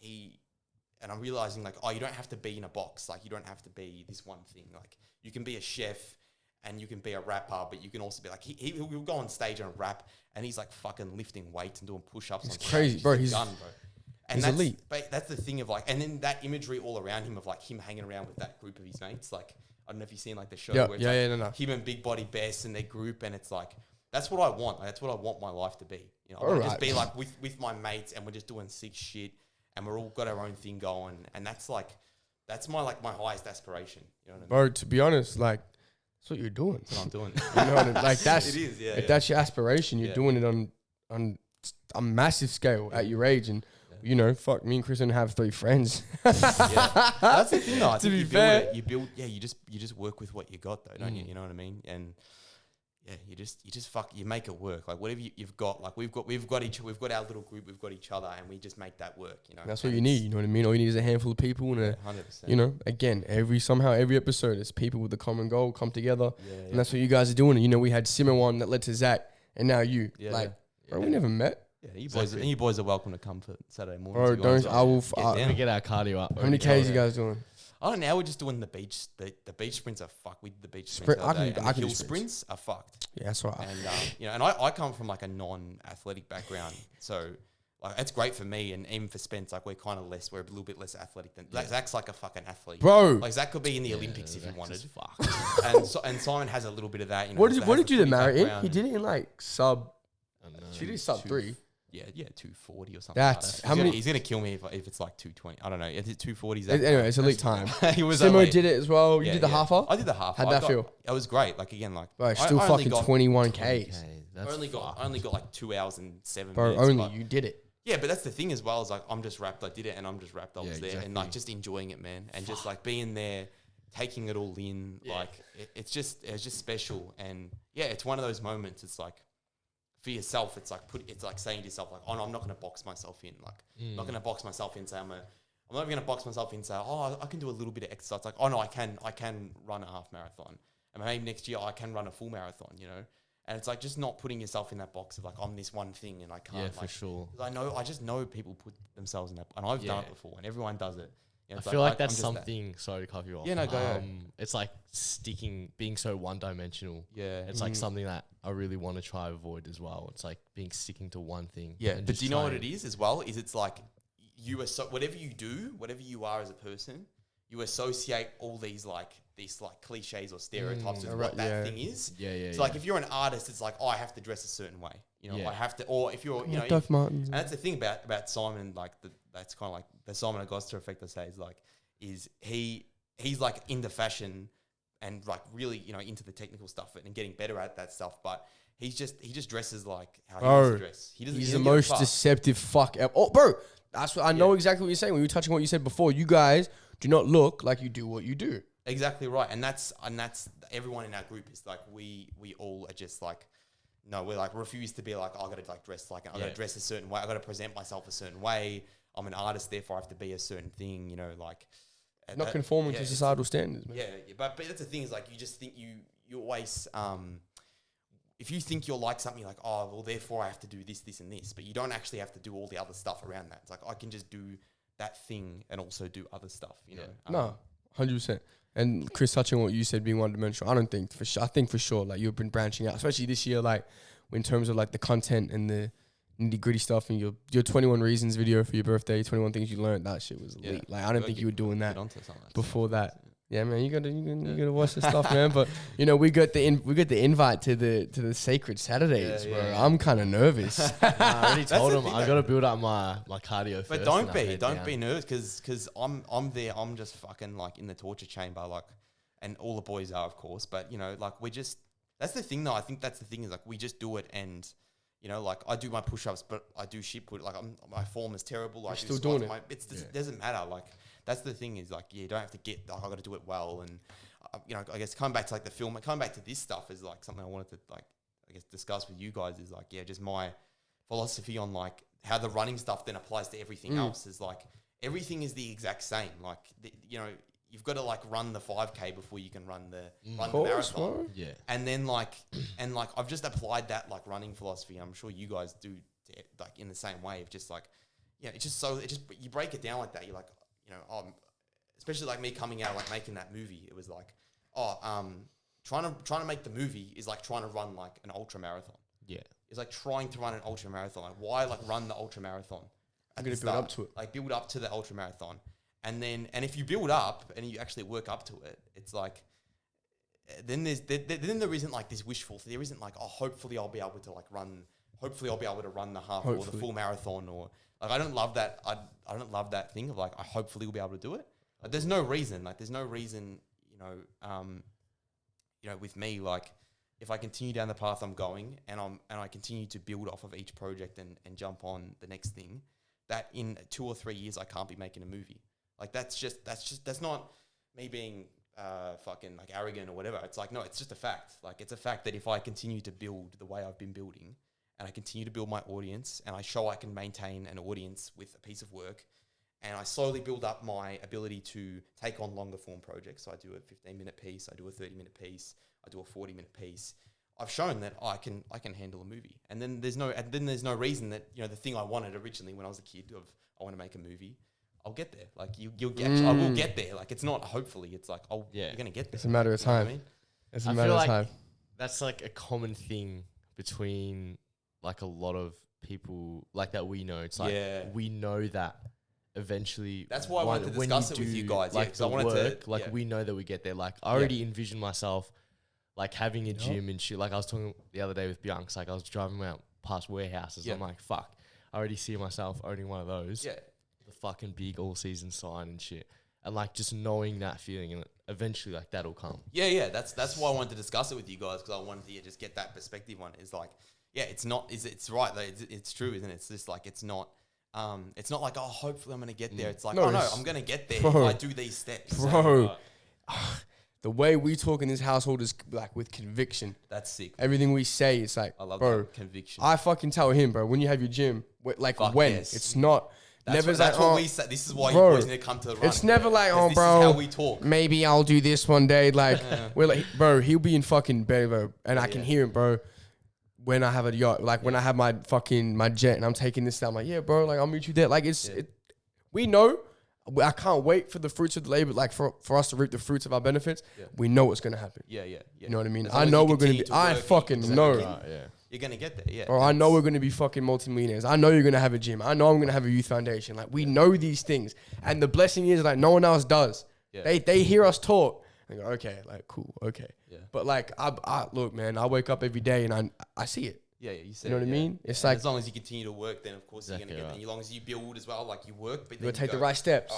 and I'm realizing like, oh, you don't have to be in a box. Like you don't have to be this one thing. Like you can be a chef and you can be a rapper, but you can also be like, he'll go on stage and rap and he's like fucking lifting weights and doing push-ups. It's crazy, bro. He's done, bro. And he's elite. But that's the thing of like, and then that imagery all around him of like him hanging around with that group of his mates. Like, I don't know if you've seen like the show where it's him and Big Body Bess and their group. And it's like, that's what I want. Like, that's what I want my life to be. I want to just be like with my mates and we're just doing sick shit and we're all got our own thing going. And that's my highest aspiration. You know what I mean? Bro, to be honest, like, that's what you're doing. That's what I'm doing. You know what I mean? Like that's it is, yeah. If that's your aspiration, you're doing it on a massive scale at your age, and fuck, me and Chris don't have 3 friends. That's the thing, though. To be fair, you just work with what you got, though, don't you? You know what I mean? And yeah, you make it work. Like whatever you've got, like we've got our little group, we've got each other, and we just make that work. That's what you need. You know what I mean? All you need is a handful of people, and 100%. Again, every episode, it's people with a common goal come together, and that's what you guys are doing. We had Simon one that led to Zach, and now you. Bro, we never met. Yeah, you boys are welcome to come for Saturday morning. Bro, don't. I will. We get our cardio up. How many Ks you guys doing? I don't know. We're just doing the beach. The beach sprints are fucked. We did the beach sprints. The hill sprints are fucked. Yeah, that's right. And and I come from like a non-athletic background, so like it's great for me and even for Spence. Like we're a little bit less athletic than Zach's like a fucking athlete, Bro. Like Zach could be in the Olympics if he wanted. Fuck. and Simon has a little bit of that. You know, What has did you the do marry in? background He did it in like sub. I don't know. She did sub 3. Yeah, 240 or something. That's- like that. how many- He's gonna kill me if it's like 220. I don't know. Is it 240? Anyway, it's elite time. He was Simo elite. did it as well. You Yeah, did the yeah. half-up? I did the half. How'd that feel? It was great. Like again, like Bro, I still only fucking got- 21 Ks. Okay, that's I only got like 2 hours and 7 Bro, minutes. only but- you did it. Yeah, but that's the thing as well. Is like I'm just wrapped. I did it, and I'm just wrapped. I Yeah, was there, and exactly. like just enjoying it, man, and just like being there, taking it all in. Yeah. Like it's just special, and yeah, it's one of those moments. It's like for yourself, it's like saying to yourself, like, oh no, I'm not going to box myself in. Like I'm not going to box myself in. Say I'm not going to box myself in. And say, oh, I can do a little bit of exercise. Like, oh no, I can run a half marathon, and maybe next year I can run a full marathon. You know. And it's like just not putting yourself in that box of like I'm this one thing and I can't. Yeah, for like, sure. 'cause I just know people put themselves in that, and I've done it Yeah. before, and everyone does it. You know, I it's feel like that's I'm just that. something. Sorry to cut you off. Yeah, no, go ahead. It's like being so one-dimensional. Yeah, It's like something that I really want to try avoid as well. It's like sticking to one thing. yeah. and But just do you know what trying- it is as well? Is it's like you are whatever you do, whatever you are as a person, you associate all these cliches or stereotypes with what that thing is. Yeah, yeah. So like if you're an artist, it's like, oh, I have to dress a certain way. You know, Yeah. I have to. Or if you're, you know, Doug Martens. and that's the thing about Simon. Like that's kind of like the Simon Agosta effect. I say is he's like into fashion and like really into the technical stuff and getting better at that stuff. But he just dresses like how he wants to dress. He doesn't. He's he the doesn't give a most fuck. deceptive fuck ever. Oh, bro, that's what I know exactly what you're saying. When you were touching what you said before, you guys do not look like you do what you do. Exactly right, and that's everyone in our group is like we all are just like no, we're like refuse to be like I gotta like dress like I gotta dress a certain way, I gotta present myself a certain way. I'm an artist, therefore I have to be a certain thing. Like Not conforming to societal standards, man. Yeah, but that's the thing is like you just think you always if you think you're like something, you're like, oh well, therefore I have to do this, and this, but you don't actually have to do all the other stuff around that. It's like I can just do that thing and also do other stuff. You know, No, 100%. And Chris, touching on what you said, being one-dimensional, I don't think for sure. I think for sure, like you've been branching out, especially this year, like in terms of like the content and the nitty-gritty stuff. And your 21 Reasons video for your birthday, 21 Things You Learned, that shit was elite. Like I don't think you were doing that before that. Yeah, man, you gotta watch the stuff, man. But we got the invite to the Sacred Saturdays, bro. yeah. I'm kind of nervous. I already told the him thing I got to build up my cardio first. But and I head don't down. be nervous because I'm there. I'm just fucking like in the torture chamber, like, and all the boys are, of course. But like that's the thing though. I think that's the thing is like we just do it, and like I do my push-ups, but I do shit put. Like my form is terrible. Like still doing it. It doesn't matter. Like that's the thing is like you don't have to get. Like, I got to do it well, and I guess coming back to like the film, coming back to this stuff is like something I wanted to like I guess discuss with you guys is like just my philosophy on like how the running stuff then applies to everything else is like everything is the exact same. Like you've got to like run the 5K before you can run the marathon. Bro. Yeah. And then like I've just applied that like running philosophy. I'm sure you guys do like in the same way of just like it's just you break it down like that. You're like especially like me coming out like making that movie. It was like trying to make the movie is like trying to run like an ultra marathon. Yeah. It's like trying to run an ultra marathon. Like why like run the ultra marathon? I'm gonna build up to it. Like build up to the ultra marathon. And if you build up and you actually work up to it, it's like then then there isn't like this wishful. There isn't like hopefully I'll be able to like run. Hopefully I'll be able to run the half or the full marathon or like I don't love that. I don't love that thing of like I hopefully will be able to do it. Like, there's no reason. Like there's no reason. With me like if I continue down the path I'm going and I continue to build off of each project and jump on the next thing, that in 2 or 3 years I can't be making a movie. Like that's not me being fucking like arrogant or whatever. It's like no, it's just a fact. Like it's a fact that if I continue to build the way I've been building and I continue to build my audience and I show I can maintain an audience with a piece of work and I slowly build up my ability to take on longer form projects. So I do a 15-minute piece, I do a 30-minute piece, I do a 40-minute piece. I've shown that I can handle a movie. And then there's no reason that the thing I wanted originally when I was a kid of I want to make a movie. I'll get there. Like you'll get. I will get there. Like it's not hopefully. It's like you're gonna get there. It's a matter of time. You know what I mean? It's a matter of time. That's like a common thing between like a lot of people like that we know. It's like Yeah. we know that eventually. That's why I wanted to when discuss it with you guys. Like Yeah, 'cause the I wanted work, to. like Yeah. we know that we get there. Like I already envision myself like having a gym and shit. Like I was talking the other day with Bianca. Like I was driving around past warehouses. Yeah. I'm like, fuck. I already see myself owning one of those. Yeah. The fucking big all season sign and shit. And like just knowing that feeling, and eventually like that'll come. Yeah. That's why I wanted to discuss it with you guys, because I wanted to just get that perspective on it. It's like, it's not. It's right. Like, it's true, isn't it? It's just like it's not like, oh, hopefully I'm gonna get there. It's like, No, oh no, it's- I'm gonna get there Bro. if I do these steps. Bro, the way we talk in this household is like with conviction. That's sick. Everything we say, it's like, I love bro, that conviction. I fucking tell him, bro, when you have your gym, like Fuck when yes. it's not. Never That's like, what oh, we say. This is why bro, you boys need to come to the run. it's never like, 'Cause oh, this bro, is how we talk. maybe I'll do this one day. Like, we're like, bro, he'll be in fucking bed, bro, and I can hear him, bro. When I have a yacht, like when I have my jet and I'm taking this down, I'm like, yeah, bro, like I'll meet you there. Like we know. I can't wait for the fruits of the labor, like for us to reap the fruits of our benefits. Yeah. We know what's gonna happen. Yeah. You know what I mean? As long I as know you we're gonna continue be. to I work, fucking keep know. working, Yeah. You're gonna get there. Yeah. Or I know we're gonna be fucking multimillionaires. I know you're gonna have a gym. I know I'm gonna have a youth foundation. Like we know these things, and the blessing is like no one else does. Yeah. They hear us talk. They go, okay, like cool, okay. Yeah. But like I look, man, I wake up every day and I see it. Yeah, you said You know what I yeah. mean? It's And like as long as you continue to work, then of course you're Exactly gonna get right. there. As long as you build as well, like you work, but you then gotta take go, the right steps.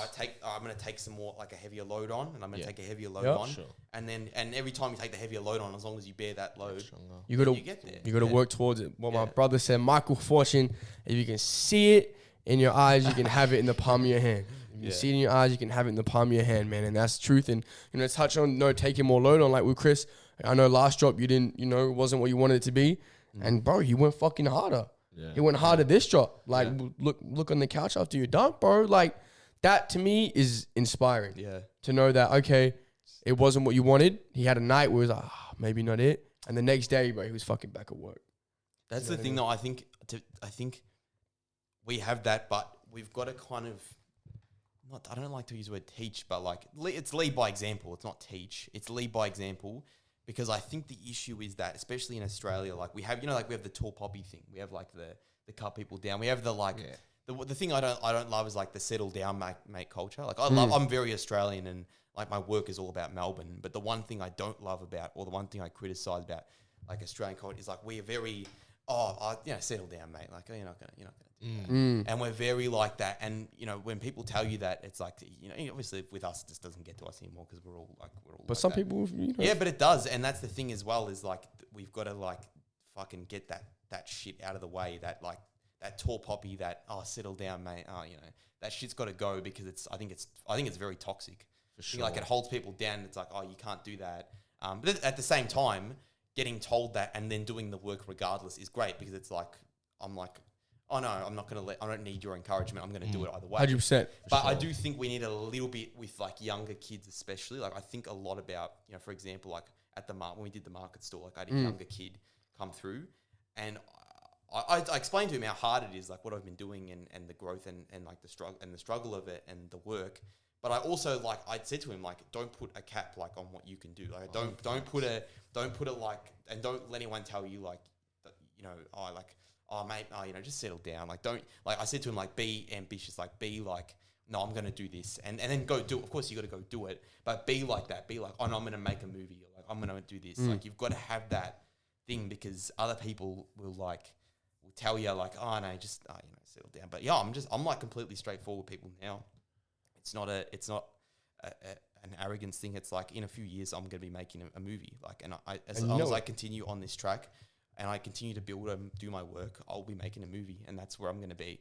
I'm gonna take some more, like a heavier load on, and I'm gonna take a heavier load Yeah. on, Sure. and every time you take the heavier load on, as long as you bear that load, Stronger. You gotta you get there. you gotta Yeah. work towards it. What my Yeah. brother said, Michael Fortune, if you can see it in your eyes, you can have it in the palm of your hand. If you see it in your eyes, you can have it in the palm of your hand, man. And that's the truth. And touch on taking more load on, like with Chris. I know last drop you didn't, it wasn't what you wanted it to be. And bro, he went fucking harder. Yeah. He went harder this drop. Like look on the couch after you dunk, bro. Like that to me is inspiring. Yeah. To know that, okay, it wasn't what you wanted. He had a night where he was like, maybe not it. And the next day, bro, he was fucking back at work. That's the thing, though. I think we have that, but we've got to kind of I don't like to use the word teach, but like it's lead by example. It's not teach. It's lead by example, because I think the issue is that, especially in Australia, like we have, like we have the tall poppy thing. We have like the cut people down. We have the like the thing I don't love is like the settle down mate culture. Like I'm very Australian, and like my work is all about Melbourne. But the one thing I don't love about, or the one thing I criticize about like Australian culture, is like we are very settle down, mate. Like you're not gonna do that. And we're very like that. And when people tell you that, it's like obviously with us it just doesn't get to us anymore, because we're all. But like some that. people, Yeah, but it does, and that's the thing as well. Is like we've got to like fucking get that shit out of the way. That like that tall poppy. That settle down, mate. That shit's got to go, because I think it's very toxic. For sure. Like it holds people down. It's like, oh, you can't do that. But at the same time, getting told that and then doing the work regardless is great, because it's like I'm like, oh no, I don't need your encouragement. I'm going to do it either way. 100%. But I do think we need a little bit with like younger kids, especially. Like I think a lot about, for example, like at the when we did the market store, like I had a younger kid come through, and I explained to him how hard it is, like what I've been doing, and the growth and like the struggle of it and the work. But I also like I said to him, like, don't put a cap like on what you can do. Like don't put it like, and don't let anyone tell you like that, mate, just settle down. Like don't, like I said to him, like be ambitious, like be like, no, I'm gonna do this, and then go do it. Of course you got to go do it, but be like that. Be like, oh no, I'm gonna make a movie. Or like I'm gonna do this. Like you've got to have that thing, because other people will tell you like, oh no, just settle down. But yeah, I'm like completely straightforward with people now. It's not an arrogance thing. It's like in a few years I'm going to be making a movie. Like, and as long as I continue on this track and I continue to build and do my work, I'll be making a movie, and that's where I'm going to be.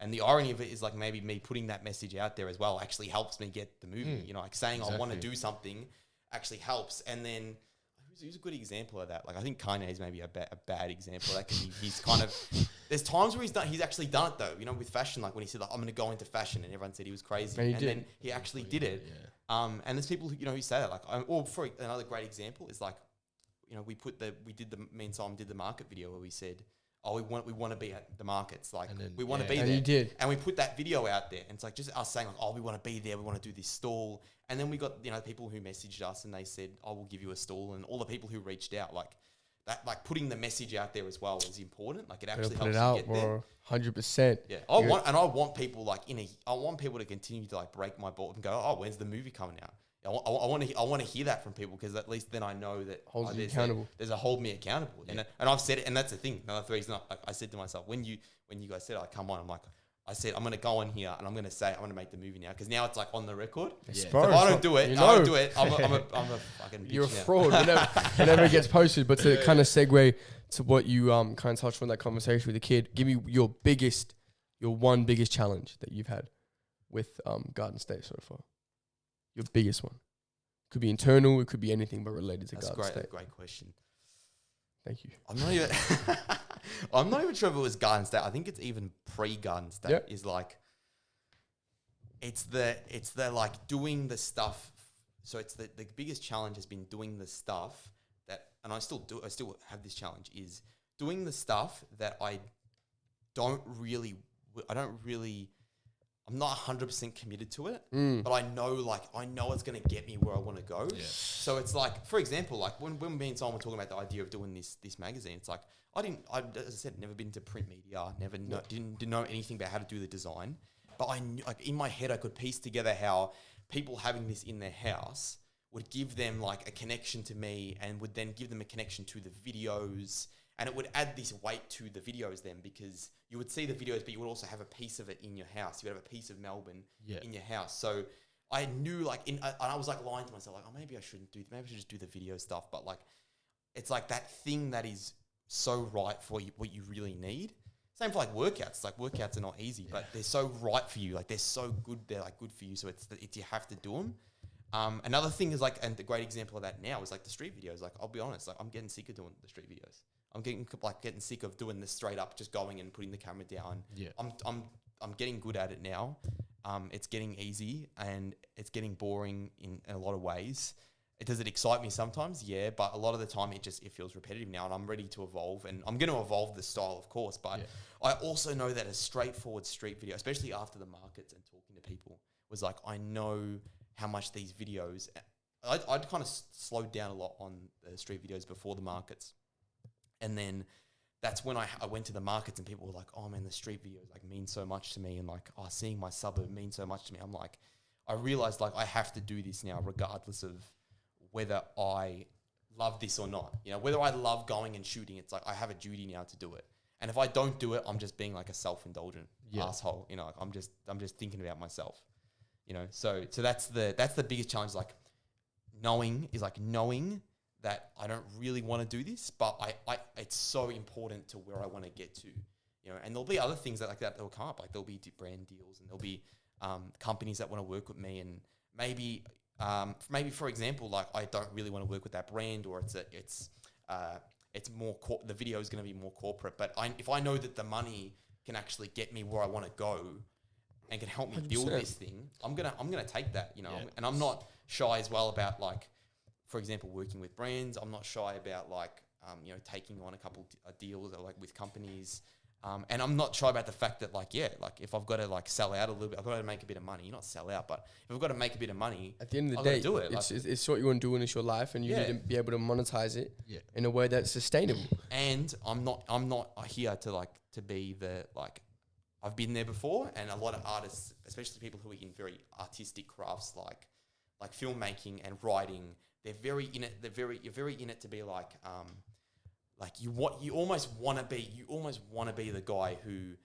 And the irony of it is like maybe me putting that message out there as well actually helps me get the movie. Like saying I want to do something actually helps. And then who's a good example of that? Like I think Kanye is maybe a bad example. That he's kind of, there's times where he's actually done it though. With fashion, like when he said like, I'm going to go into fashion, and everyone said he was crazy, and then he actually did it. Yeah. And there's people who say that, like, or for another great example is like, me and Simon did the market video where we said, oh, we want to be at the markets, like we want to be there. And you did. And we put that video out there, and it's like just us saying like, oh, we want to be there, we want to do this stall. And then we got people who messaged us and they said, oh, we'll give you a stall. And all the people who reached out, like that like putting the message out there as well is important. Like it Gotta actually put helps it you out, get there. bro. 100%. Yeah, I want people like I want people to continue to like break my ball and go, oh, when's the movie coming out? I want to hear that from people because at least then I know that Holds you accountable. There's a hold me accountable, and I've said it, and that's the thing. Another reason I said to myself when you guys said I come on, I'm like. I said, I'm going to go on here and I'm going to say, I'm going to make the movie now. Because now it's like on the record. Yeah. So if I don't do it, I'm a fucking bitch. You're a fraud. It never gets posted. But to kind of segue to what you kind of touched on that conversation with the kid, give me your one biggest challenge that you've had with Garden State so far. Your biggest one. Could be internal, it could be anything but related to Garden State. That's a great question. Thank you. I'm not even sure if it was Garden State. I think it's even pre-Garden State. Yep. Is like it's the like doing the stuff. So it's the biggest challenge has been doing the stuff that, and I still have this challenge, is doing the stuff that I'm not 100% committed to it, but I know it's going to get me where I want to go. Yeah. So it's like, for example, like when me and Simon were talking about the idea of doing this magazine, it's like, as I said, never been to print media, didn't know anything about how to do the design, but I knew, like in my head, I could piece together how people having this in their house would give them like a connection to me and would then give them a connection to the videos. And it would add this weight to the videos then, because you would see the videos, but you would also have a piece of it in your house. You would have a piece of Melbourne in your house. So I knew and I was like lying to myself, like, oh, maybe I shouldn't maybe I should just do the video stuff. But like, it's like that thing that is so right for what you really need. Same for like workouts. Like workouts are not easy, but they're so right for you. Like they're so good. They're like good for you. So it's you have to do them. Another thing is like, and the great example of that now is like the street videos. Like, I'll be honest, like I'm getting sick of doing the street videos. I'm getting sick of doing this straight up, just going and putting the camera down. Yeah. I'm getting good at it now. It's getting easy and it's getting boring in a lot of ways. Does it excite me sometimes? Yeah, but a lot of the time it feels repetitive now, and I'm ready to evolve, and I'm going to evolve the style, of course. But I also know that a straightforward street video, especially after the markets and talking to people, was like, I know how much these videos. I'd kind of slowed down a lot on the street videos before the markets. And then that's when I went to the markets and people were like, oh man, the street videos like mean so much to me. And like, oh, seeing my suburb means so much to me. I'm like, I realized like I have to do this now regardless of whether I love this or not. You know, whether I love going and shooting, it's like I have a duty now to do it. And if I don't do it, I'm just being like a self-indulgent asshole. You know, like I'm just thinking about myself. You know, so that's the biggest challenge, like knowing that I don't really want to do this, but I it's so important to where I want to get to, you know. And there'll be other things that will come up, like there'll be brand deals, and there'll be companies that want to work with me, and maybe for example, like I don't really want to work with that brand, or it's more the video is going to be more corporate. But if I know that the money can actually get me where I want to go and can help me 100%. Build this thing, I'm gonna take that, you know. Yeah. And I'm not shy as well about like, for example, working with brands. I'm not shy about like, you know, taking on a couple deals or like with companies. And I'm not shy about the fact that like, if I've got to like sell out a little bit, I've got to make a bit of money. Not sell out, but if I've got to make a bit of money, at the end of the I've day, do it. It's what you want to do, and it's your life, and you need to be able to monetize it in a way that's sustainable. And I'm not here to be the like. I've been there before, and a lot of artists, especially people who are in very artistic crafts like filmmaking and writing, they're very in it. You're very in it to be like you almost want to be the guy who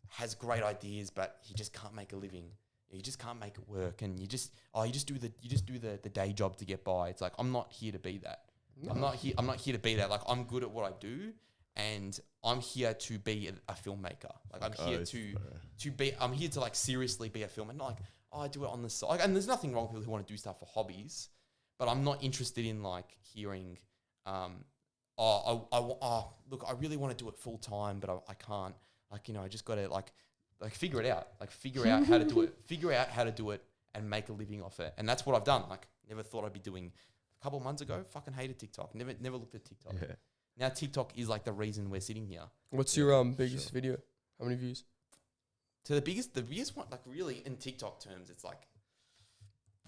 has great ideas, but he just can't make a living. You just can't make it work, and you just do the day job to get by. It's like, I'm not here to be that. No. I'm not here to be that. Like, I'm good at what I do, and I'm here to be a filmmaker. Like, I'm here to like seriously be a filmmaker. Not like, oh, I do it on the side. Like, and there's nothing wrong with people who want to do stuff for hobbies, but I'm not interested in like hearing, look, I really want to do it full time, but I can't. Like, you know, I just got to like figure it out. Like, figure out how to do it. Figure out how to do it and make a living off it. And that's what I've done. Like, never thought I'd be doing. A couple of months ago, fucking hated TikTok. Never looked at TikTok. Yeah. Now TikTok is like the reason we're sitting here. What's your biggest video? How many views? So the biggest one, like really in TikTok terms, it's like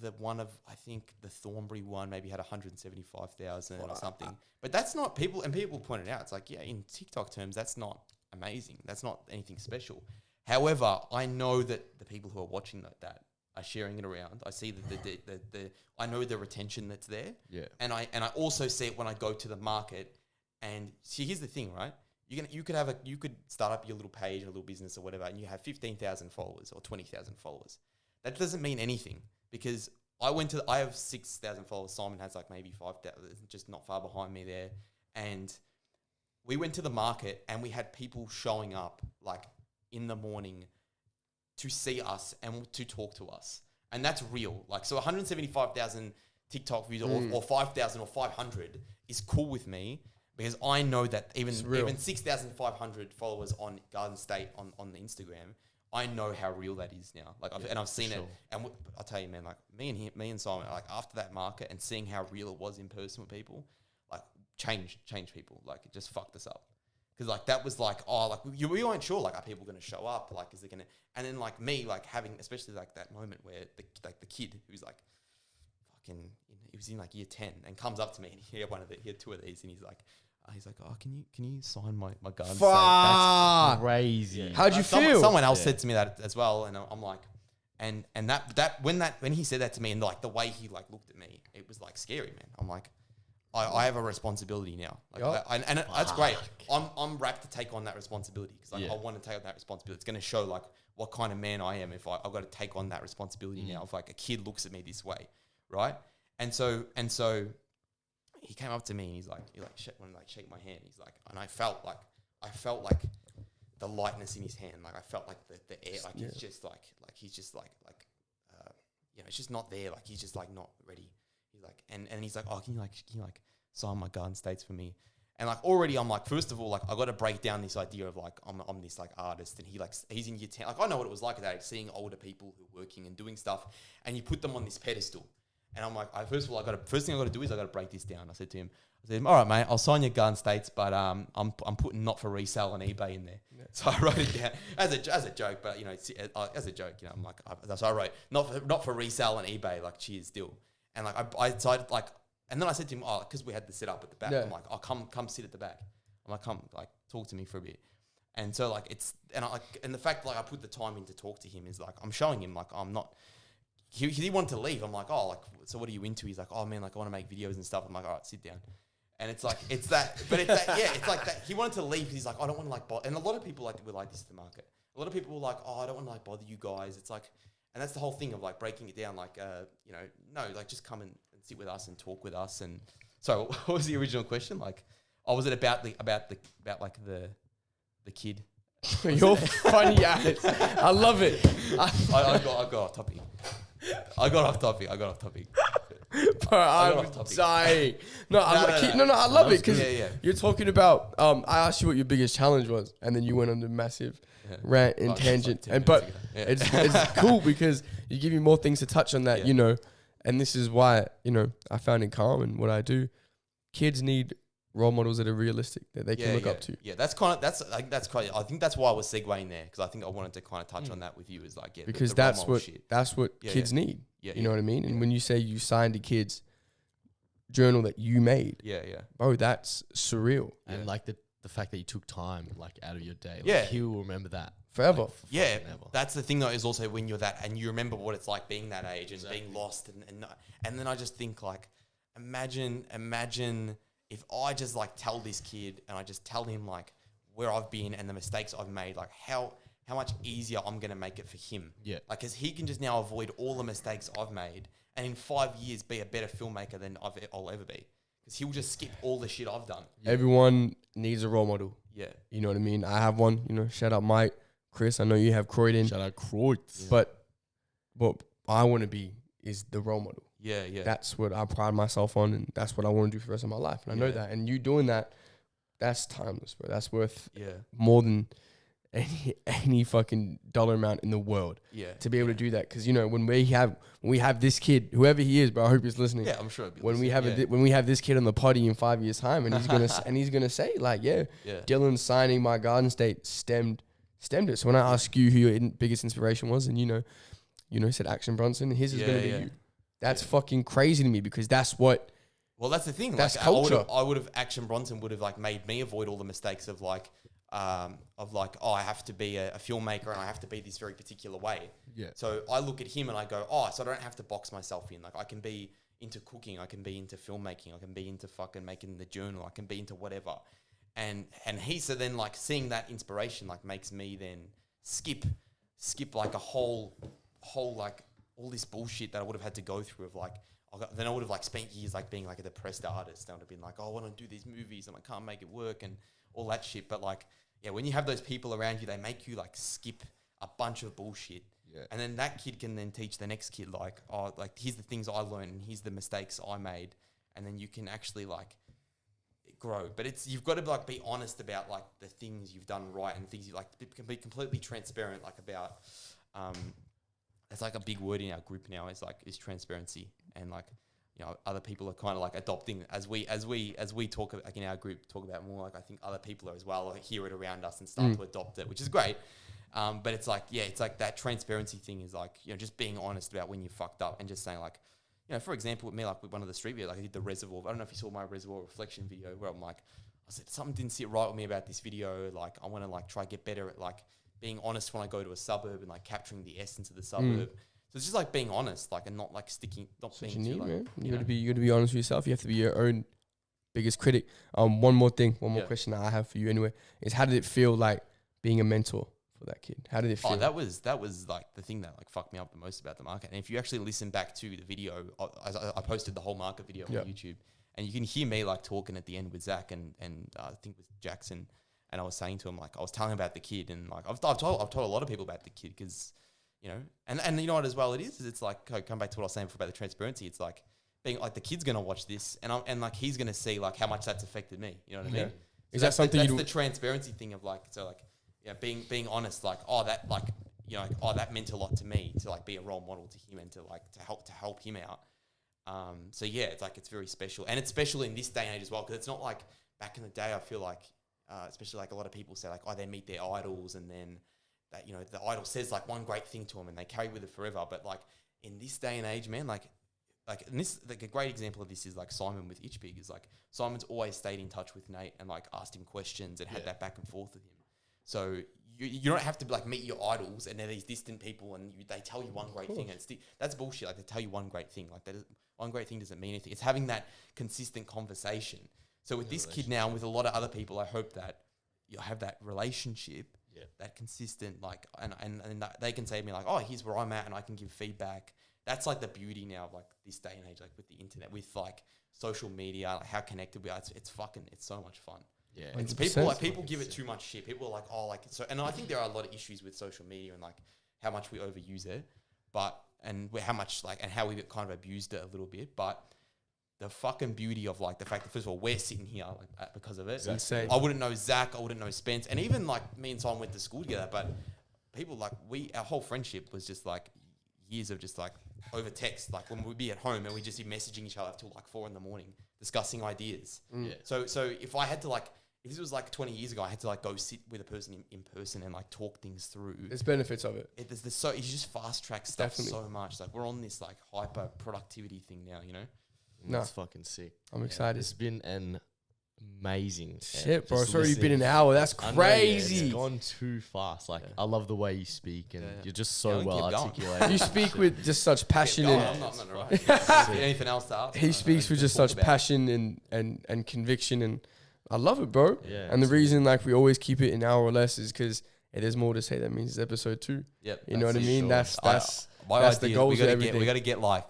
the one of, I think the Thornbury one maybe had 175,000 or something. But that's not people, and people pointed out, it's like, yeah, in TikTok terms, that's not amazing. That's not anything special. However, I know that the people who are watching that are sharing it around. I see that I know the retention that's there. Yeah. And I also see it when I go to the market. And see, here's the thing, right? You could start up your little page, a little business or whatever, and you have 15,000 followers or 20,000 followers. That doesn't mean anything, because I have 6,000 followers. Simon has like maybe 5,000, just not far behind me there. And we went to the market and we had people showing up like in the morning to see us and to talk to us. And that's real. Like, so 175,000 TikTok views or 5,000 or 500 is cool with me, because I know that even 6,500 followers on Garden State on the Instagram, I know how real that is now. Like, I've seen it, and I'll tell you, man. Like me and Simon, like after that market and seeing how real it was in person with people, like changed people. Like it just fucked us up, because like that was like, oh, like we weren't sure, like, are people going to show up? Like, is it going to? And then like me, like having, especially like that moment where the kid who's like fucking, he was in like year 10 and comes up to me and he had two of these and he's like, oh, can you sign my gun? That's crazy. Yeah. How'd you feel? Someone else said to me that as well, and I'm like, and that when he said that to me, and like the way he like looked at me, it was like scary, man. I'm like, I have a responsibility now, like, that's great. I'm rapt to take on that responsibility, because like I want to take on that responsibility. It's going to show like what kind of man I am if I've got to take on that responsibility now. If like a kid looks at me this way, right? And so he came up to me and he wanted to shake my hand. He's like, and I felt like the lightness in his hand. Like I felt like the air, like it's just like he's just like it's just not there. Like he's just like not ready. He's like, and he's like, oh, can you sign my Garden States for me? And like already I'm like, first of all, like I got to break down this idea of like I'm this like artist, and he's in year 10. Like I know what it was like that, seeing older people who are working and doing stuff, and you put them on this pedestal. And I'm like, first thing I got to do is I got to break this down. I said to him, all right, mate, I'll sign your Garden States, but I'm putting not for resale on eBay in there. Yeah. So I wrote it down as a joke, but as a joke, I'm like, so I wrote not for resale on eBay, like cheers, deal. And like I decided like, and then I said to him, because we had the setup at the back, I'm like, come sit at the back. I'm like, come like talk to me for a bit. And so like and the fact like I put the time in to talk to him is like I'm showing him like I'm not. He wanted to leave. I'm like, oh, like, so what are you into? He's like, oh man, like I want to make videos and stuff. I'm like, all right, sit down. And it's like, it's that, yeah, it's like that. He wanted to leave because he's like, I don't want to like bother. And a lot of people were like this at the market. A lot of people were like, oh, I don't want to like bother you guys. It's like, and that's the whole thing of like breaking it down. Like, no, like just come and sit with us and talk with us. And so what was the original question? Like, was it about the kid? You're funny ass. I love it. I got off topic. I got off topic. Bro, I'm dying. No, I love it because you're talking about. I asked you what your biggest challenge was, and then you went on the massive rant and tangent. Like it's cool because you give me more things to touch on that, and this is why I found in Calm and what I do. Kids need role models that are realistic that they can look up to. Yeah, that's quite. I think that's why I was segueing there, because I think I wanted to kind of touch on that with you. Is like because that's what kids need. You know what I mean? And when you say you signed a kid's journal that you made, bro, that's surreal. And like the fact that you took time like out of your day, like, he will remember that forever. Like, forever. That's the thing though, is also when you're that and you remember what it's like being that age and being lost and then I just think like, imagine if I just like tell this kid and I just tell him like where I've been and the mistakes I've made, like how much easier I'm going to make it for him. Yeah. Like, cause he can just now avoid all the mistakes I've made and in 5 years be a better filmmaker than I'll ever be. Cause he'll just skip all the shit I've done. Yeah. Everyone needs a role model. Yeah. You know what I mean? I have one, shout out Mike, Chris. I know you have Croydon. Shout out Croydon. Yeah. But what I want to be is the role model. Yeah. That's what I pride myself on, and that's what I want to do for the rest of my life. And I know that. And you doing that, that's timeless, bro. That's worth more than any fucking dollar amount in the world. Yeah. To be able to do that, because when we have this kid, whoever he is, bro, I hope he's listening. Yeah, I'm sure. When we have this kid on the potty in 5 years' time, and he's gonna say like, Dylan signing my Garden State stemmed it. So when I ask you who your biggest inspiration was, and you said Action Bronson, his is gonna be you. That's fucking crazy to me because that's what. Well, that's the thing. That's like, culture. I would have Action Bronson would have like made me avoid all the mistakes of like, oh, I have to be a filmmaker and I have to be this very particular way. Yeah. So I look at him and I go, oh, so I don't have to box myself in. Like I can be into cooking, I can be into filmmaking, I can be into fucking making the journal, I can be into whatever. And he, so then like seeing that inspiration like makes me then skip like a whole like all this bullshit that I would have had to go through of like, then I would have like spent years like being like a depressed artist. I would have been like, oh, I want to do these movies and I can't make it work and all that shit. But like, yeah, when you have those people around you, they make you like skip a bunch of bullshit. Yeah. And then that kid can then teach the next kid like, oh, like here's the things I learned and here's the mistakes I made. And then you can actually like grow. But you've got to like be honest about like the things you've done right and things you like can be completely transparent like about, it's like a big word in our group now is transparency. And like, you know, other people are kind of like adopting as we talk like in our group talk about more, like I think other people are as well, like hear it around us and start to adopt it, which is great. But it's like, yeah, it's like that transparency thing is like, you know, just being honest about when you fucked up and just saying like, you know, for example, with me, like with one of the street videos, like I did the reservoir. I don't know if you saw my reservoir reflection video where I'm like, I said, something didn't sit right with me about this video. Like I want to like try get better at like being honest when I go to a suburb and like capturing the essence of the suburb. So it's just like being honest, like, and not like being too like, man. You gotta be honest with yourself. You have to be your own biggest critic. One more question that I have for you anyway is how did it feel like being a mentor for that kid? How did it feel? Oh, that was like the thing that like fucked me up the most about the market. And if you actually listen back to the video, I posted the whole market video on YouTube, and you can hear me like talking at the end with Zach and I think with Jackson, and I was saying to him like I was telling him about the kid, and like I've told a lot of people about the kid because. You know, and you know what as well it is it's like, come back to what I was saying before about the transparency. It's like being like the kid's going to watch this and like he's going to see like how much that's affected me. You know what I mean? Is that something that's the transparency thing of like, so like, yeah, being honest, like, oh, that like, you know, like, oh, that meant a lot to me to like be a role model to him and to like, to help him out. So yeah, it's like, it's very special, and it's special in this day and age as well. Cause it's not like back in the day, I feel like, especially like a lot of people say like, oh, they meet their idols and then, that, you know, the idol says like one great thing to them and they carry with it forever. But like in this day and age, man, like and this, like a great example of this is like Simon with Itch Pig. Is like Simon's always stayed in touch with Nate and like asked him questions and had that back and forth with him. So you don't have to like meet your idols and they're these distant people and they tell you one great thing and that's bullshit. Like they tell you one great thing, like one great thing doesn't mean anything. It's having that consistent conversation. So with this kid now and with a lot of other people, I hope that you'll have that relationship. That consistent, like, and they can say to me like, oh, here's where I'm at, and I can give feedback. That's like the beauty now of like this day and age, like with the internet, with like social media, like how connected we are. It's so much fun. Yeah, it's people give it too much shit. People are like, oh, like so, and I think there are a lot of issues with social media and like how much we overuse it, and how much like and how we kind of abused it a little bit, but. The fucking beauty of like the fact that first of all we're sitting here like because of it. It's insane. I wouldn't know Zach, I wouldn't know Spence, and even like me and Simon went to school together. But people like our whole friendship was just like years of just like over text. Like when we'd be at home and we'd just be messaging each other till like 4 a.m. discussing ideas. So if I had to like if this was like 20 years ago, I had to like go sit with a person in person and like talk things through. There's benefits of it. There's you just fast track stuff so much. Like we're on this like hyper productivity thing now, you know. No. That's fucking sick. I'm excited. It's been an amazing shit, bro. It's already been an hour. That's crazy. It's gone too fast. Like I love the way you speak, and you're just so well articulated. You speak with just such passion. I'm not right. Anything else to ask? He speaks with just such passion and conviction, and I love it, bro. Yeah, and the reason like we always keep it an hour or less is because there's more to say. That means it's episode 2. Yep. You know what I mean? Sure. That's the idea. goals. We got to get like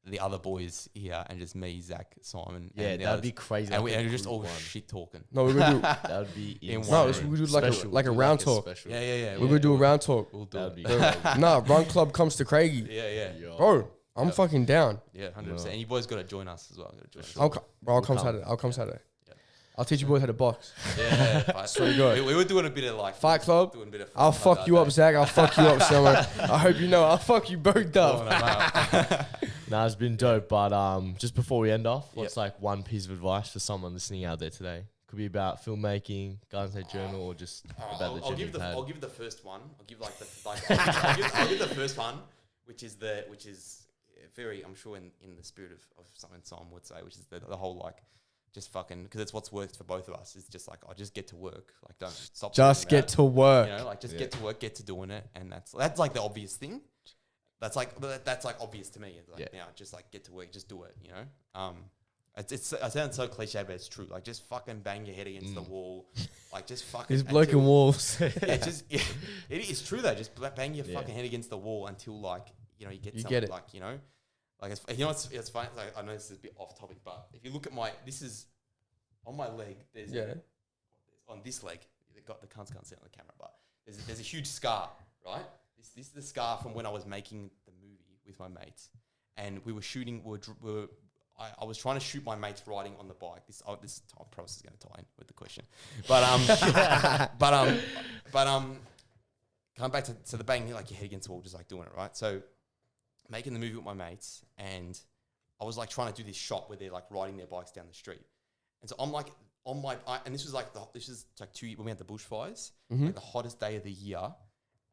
the other boys here and just me, Zach, Simon. Yeah, that'd be crazy. And we're just all shit talking. No, we're gonna do. That would be no, we do like a round talk. Yeah. We're gonna do a round talk. We'll do it. Nah, Run Club comes to Craigie. Yeah. Bro, I'm fucking down. Yeah, 100%. And you boys got to join us as well. I'll come Saturday. I'll teach you boys how to box. Yeah, so good. We were doing a bit of like Fight Club. Doing a bit of I'll fuck you up, Zach. I'll fuck you up, Summer. I hope you know. I'll fuck you both up. Nah, it's been dope. But just before we end off, what's like one piece of advice for someone listening out there today? Could be about filmmaking, Garden State Journal, or just about the journey you've had. I'll give the first one. I'll give the first one, which is very, I'm sure in the spirit of something Simon would say, which is the whole like, just fucking, because it's what's worked for both of us. Is just like, I just get to work. Like, don't stop. Just get to work. You know, like just get to work, get to doing it, and that's like the obvious thing. That's like obvious to me. It's like, just like get to work, just do it. You know, it sounds so cliche, but it's true. Like, just fucking bang your head against the wall. Like, just fucking. These bloking walls. It is true though. Just bang your fucking head against the wall until like, you know, you get it. Like, you know. Like, you know, it's funny. Like, I know this is a bit off topic, but if you look at this is on my leg. There's on this leg. The cunts can't see it on the camera, but there's a huge scar, right? This is the scar from when I was making the movie with my mates, and we were shooting. I was trying to shoot my mates riding on the bike. This I promise is going to tie in with the question, but come back to the bang, like your head against the wall, just like doing it, right? So. Making the movie with my mates, and I was like trying to do this shot where they're like riding their bikes down the street, and so I'm like and this was like like 2 years when we had the bushfires, like the hottest day of the year,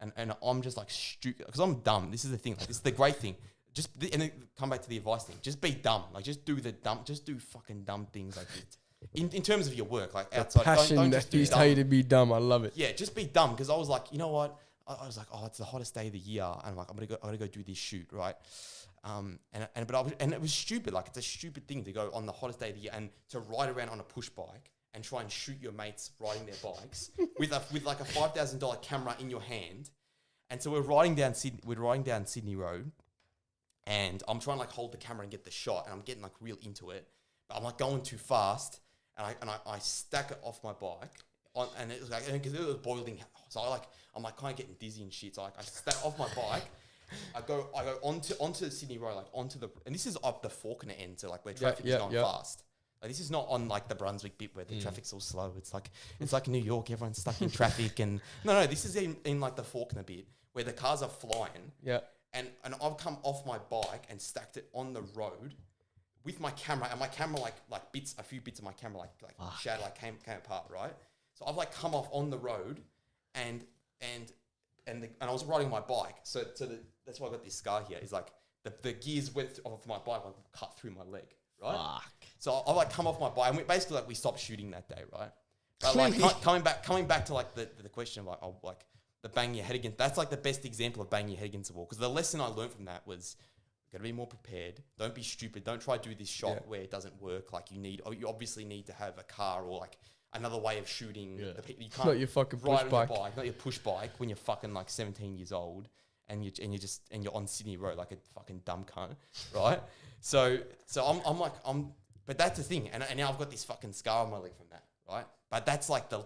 and I'm just like stupid because I'm dumb. This is the thing, like this is the great thing. And then come back to the advice thing. Just be dumb, like just do fucking dumb things like this. In terms of your work, like outside, passion don't that just do he's dumb. tell you to be dumb. I love it. Yeah, just be dumb because I was like, you know what? I was like, oh, it's the hottest day of the year, and I'm like, I gotta go do this shoot, right? And it was stupid. Like, it's a stupid thing to go on the hottest day of the year and to ride around on a push bike and try and shoot your mates riding their bikes with like a $5,000 camera in your hand. And so we're riding down Sydney Road, and I'm trying to like hold the camera and get the shot, and I'm getting like real into it, but I'm like going too fast, and I stack it off my bike. And it was like, because it was boiling, so I'm like kind of getting dizzy and shit. So like I step off my bike, I go onto Sydney Road, like and this is up the Fawkner end, so like where traffic is going fast. Like, this is not on like the Brunswick bit where the traffic's all slow. It's like New York, everyone's stuck in traffic, and no, this is in like the Fawkner bit where the cars are flying. Yeah, and I've come off my bike and stacked it on the road with my camera, and my camera like a few bits of my camera like shattered, like came apart, right? So I've like come off on the road, and I was riding my bike. So that's why I got this scar here. Is like the gears went off my bike, like cut through my leg, right? Fuck. So I like come off my bike, and we stopped shooting that day, right? But like coming back to like the question of like the bang your head against. That's like the best example of banging your head against the wall. Because the lesson I learned from that was, got to be more prepared. Don't be stupid. Don't try to do this shot where it doesn't work. Like you obviously need to have a car or like another way of shooting. You can't not your fucking push bike. Not your push bike when you're fucking like 17 years old and you're on Sydney Road like a fucking dumb cunt, right? So but that's the thing, and now I've got this fucking scar on my leg from that, right? But that's like the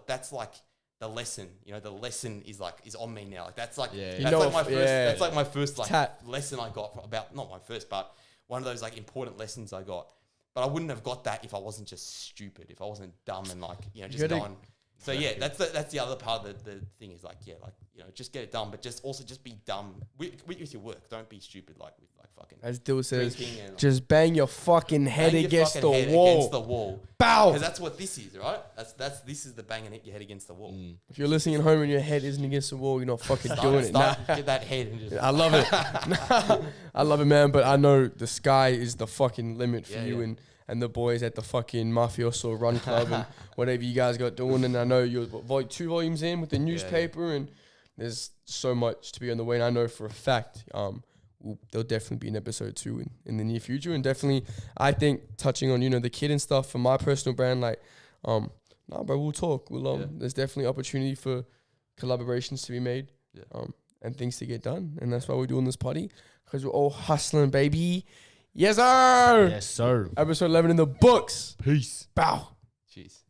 lesson, you know. The lesson is on me now. Like that's like that's like my first like lesson I got about, not my first, but one of those like important lessons I got. But I wouldn't have got that if I wasn't just stupid, if I wasn't dumb and like, you know, just going. So yeah, that's the other part of the thing is like, yeah, like, you know, just get it done, but just be dumb with your work. Don't be stupid like with like fucking. As Dill says, just bang your fucking head against the wall. Against the wall. Bow. Because that's what this is, right? This is the banging your head against the wall. If you're listening at home and your head isn't against the wall, you're not fucking doing it. Get that head and just. I love it. I love it, man. But I know the sky is the fucking limit for you and the boys at the fucking Mafioso Run Club and whatever you guys got doing. And I know you're 2 volumes in with the newspaper, and there's so much to be on the way. And I know for a fact, there'll definitely be an episode 2 in the near future. And definitely, I think touching on, you know, the kid and stuff for my personal brand, like, bro, we'll talk. There's definitely opportunity for collaborations to be made, and things to get done. And that's why we're doing this party, because we're all hustling, baby. Yes, sir. Yes, sir. Episode 11 in the books. Peace. Bow. Cheers.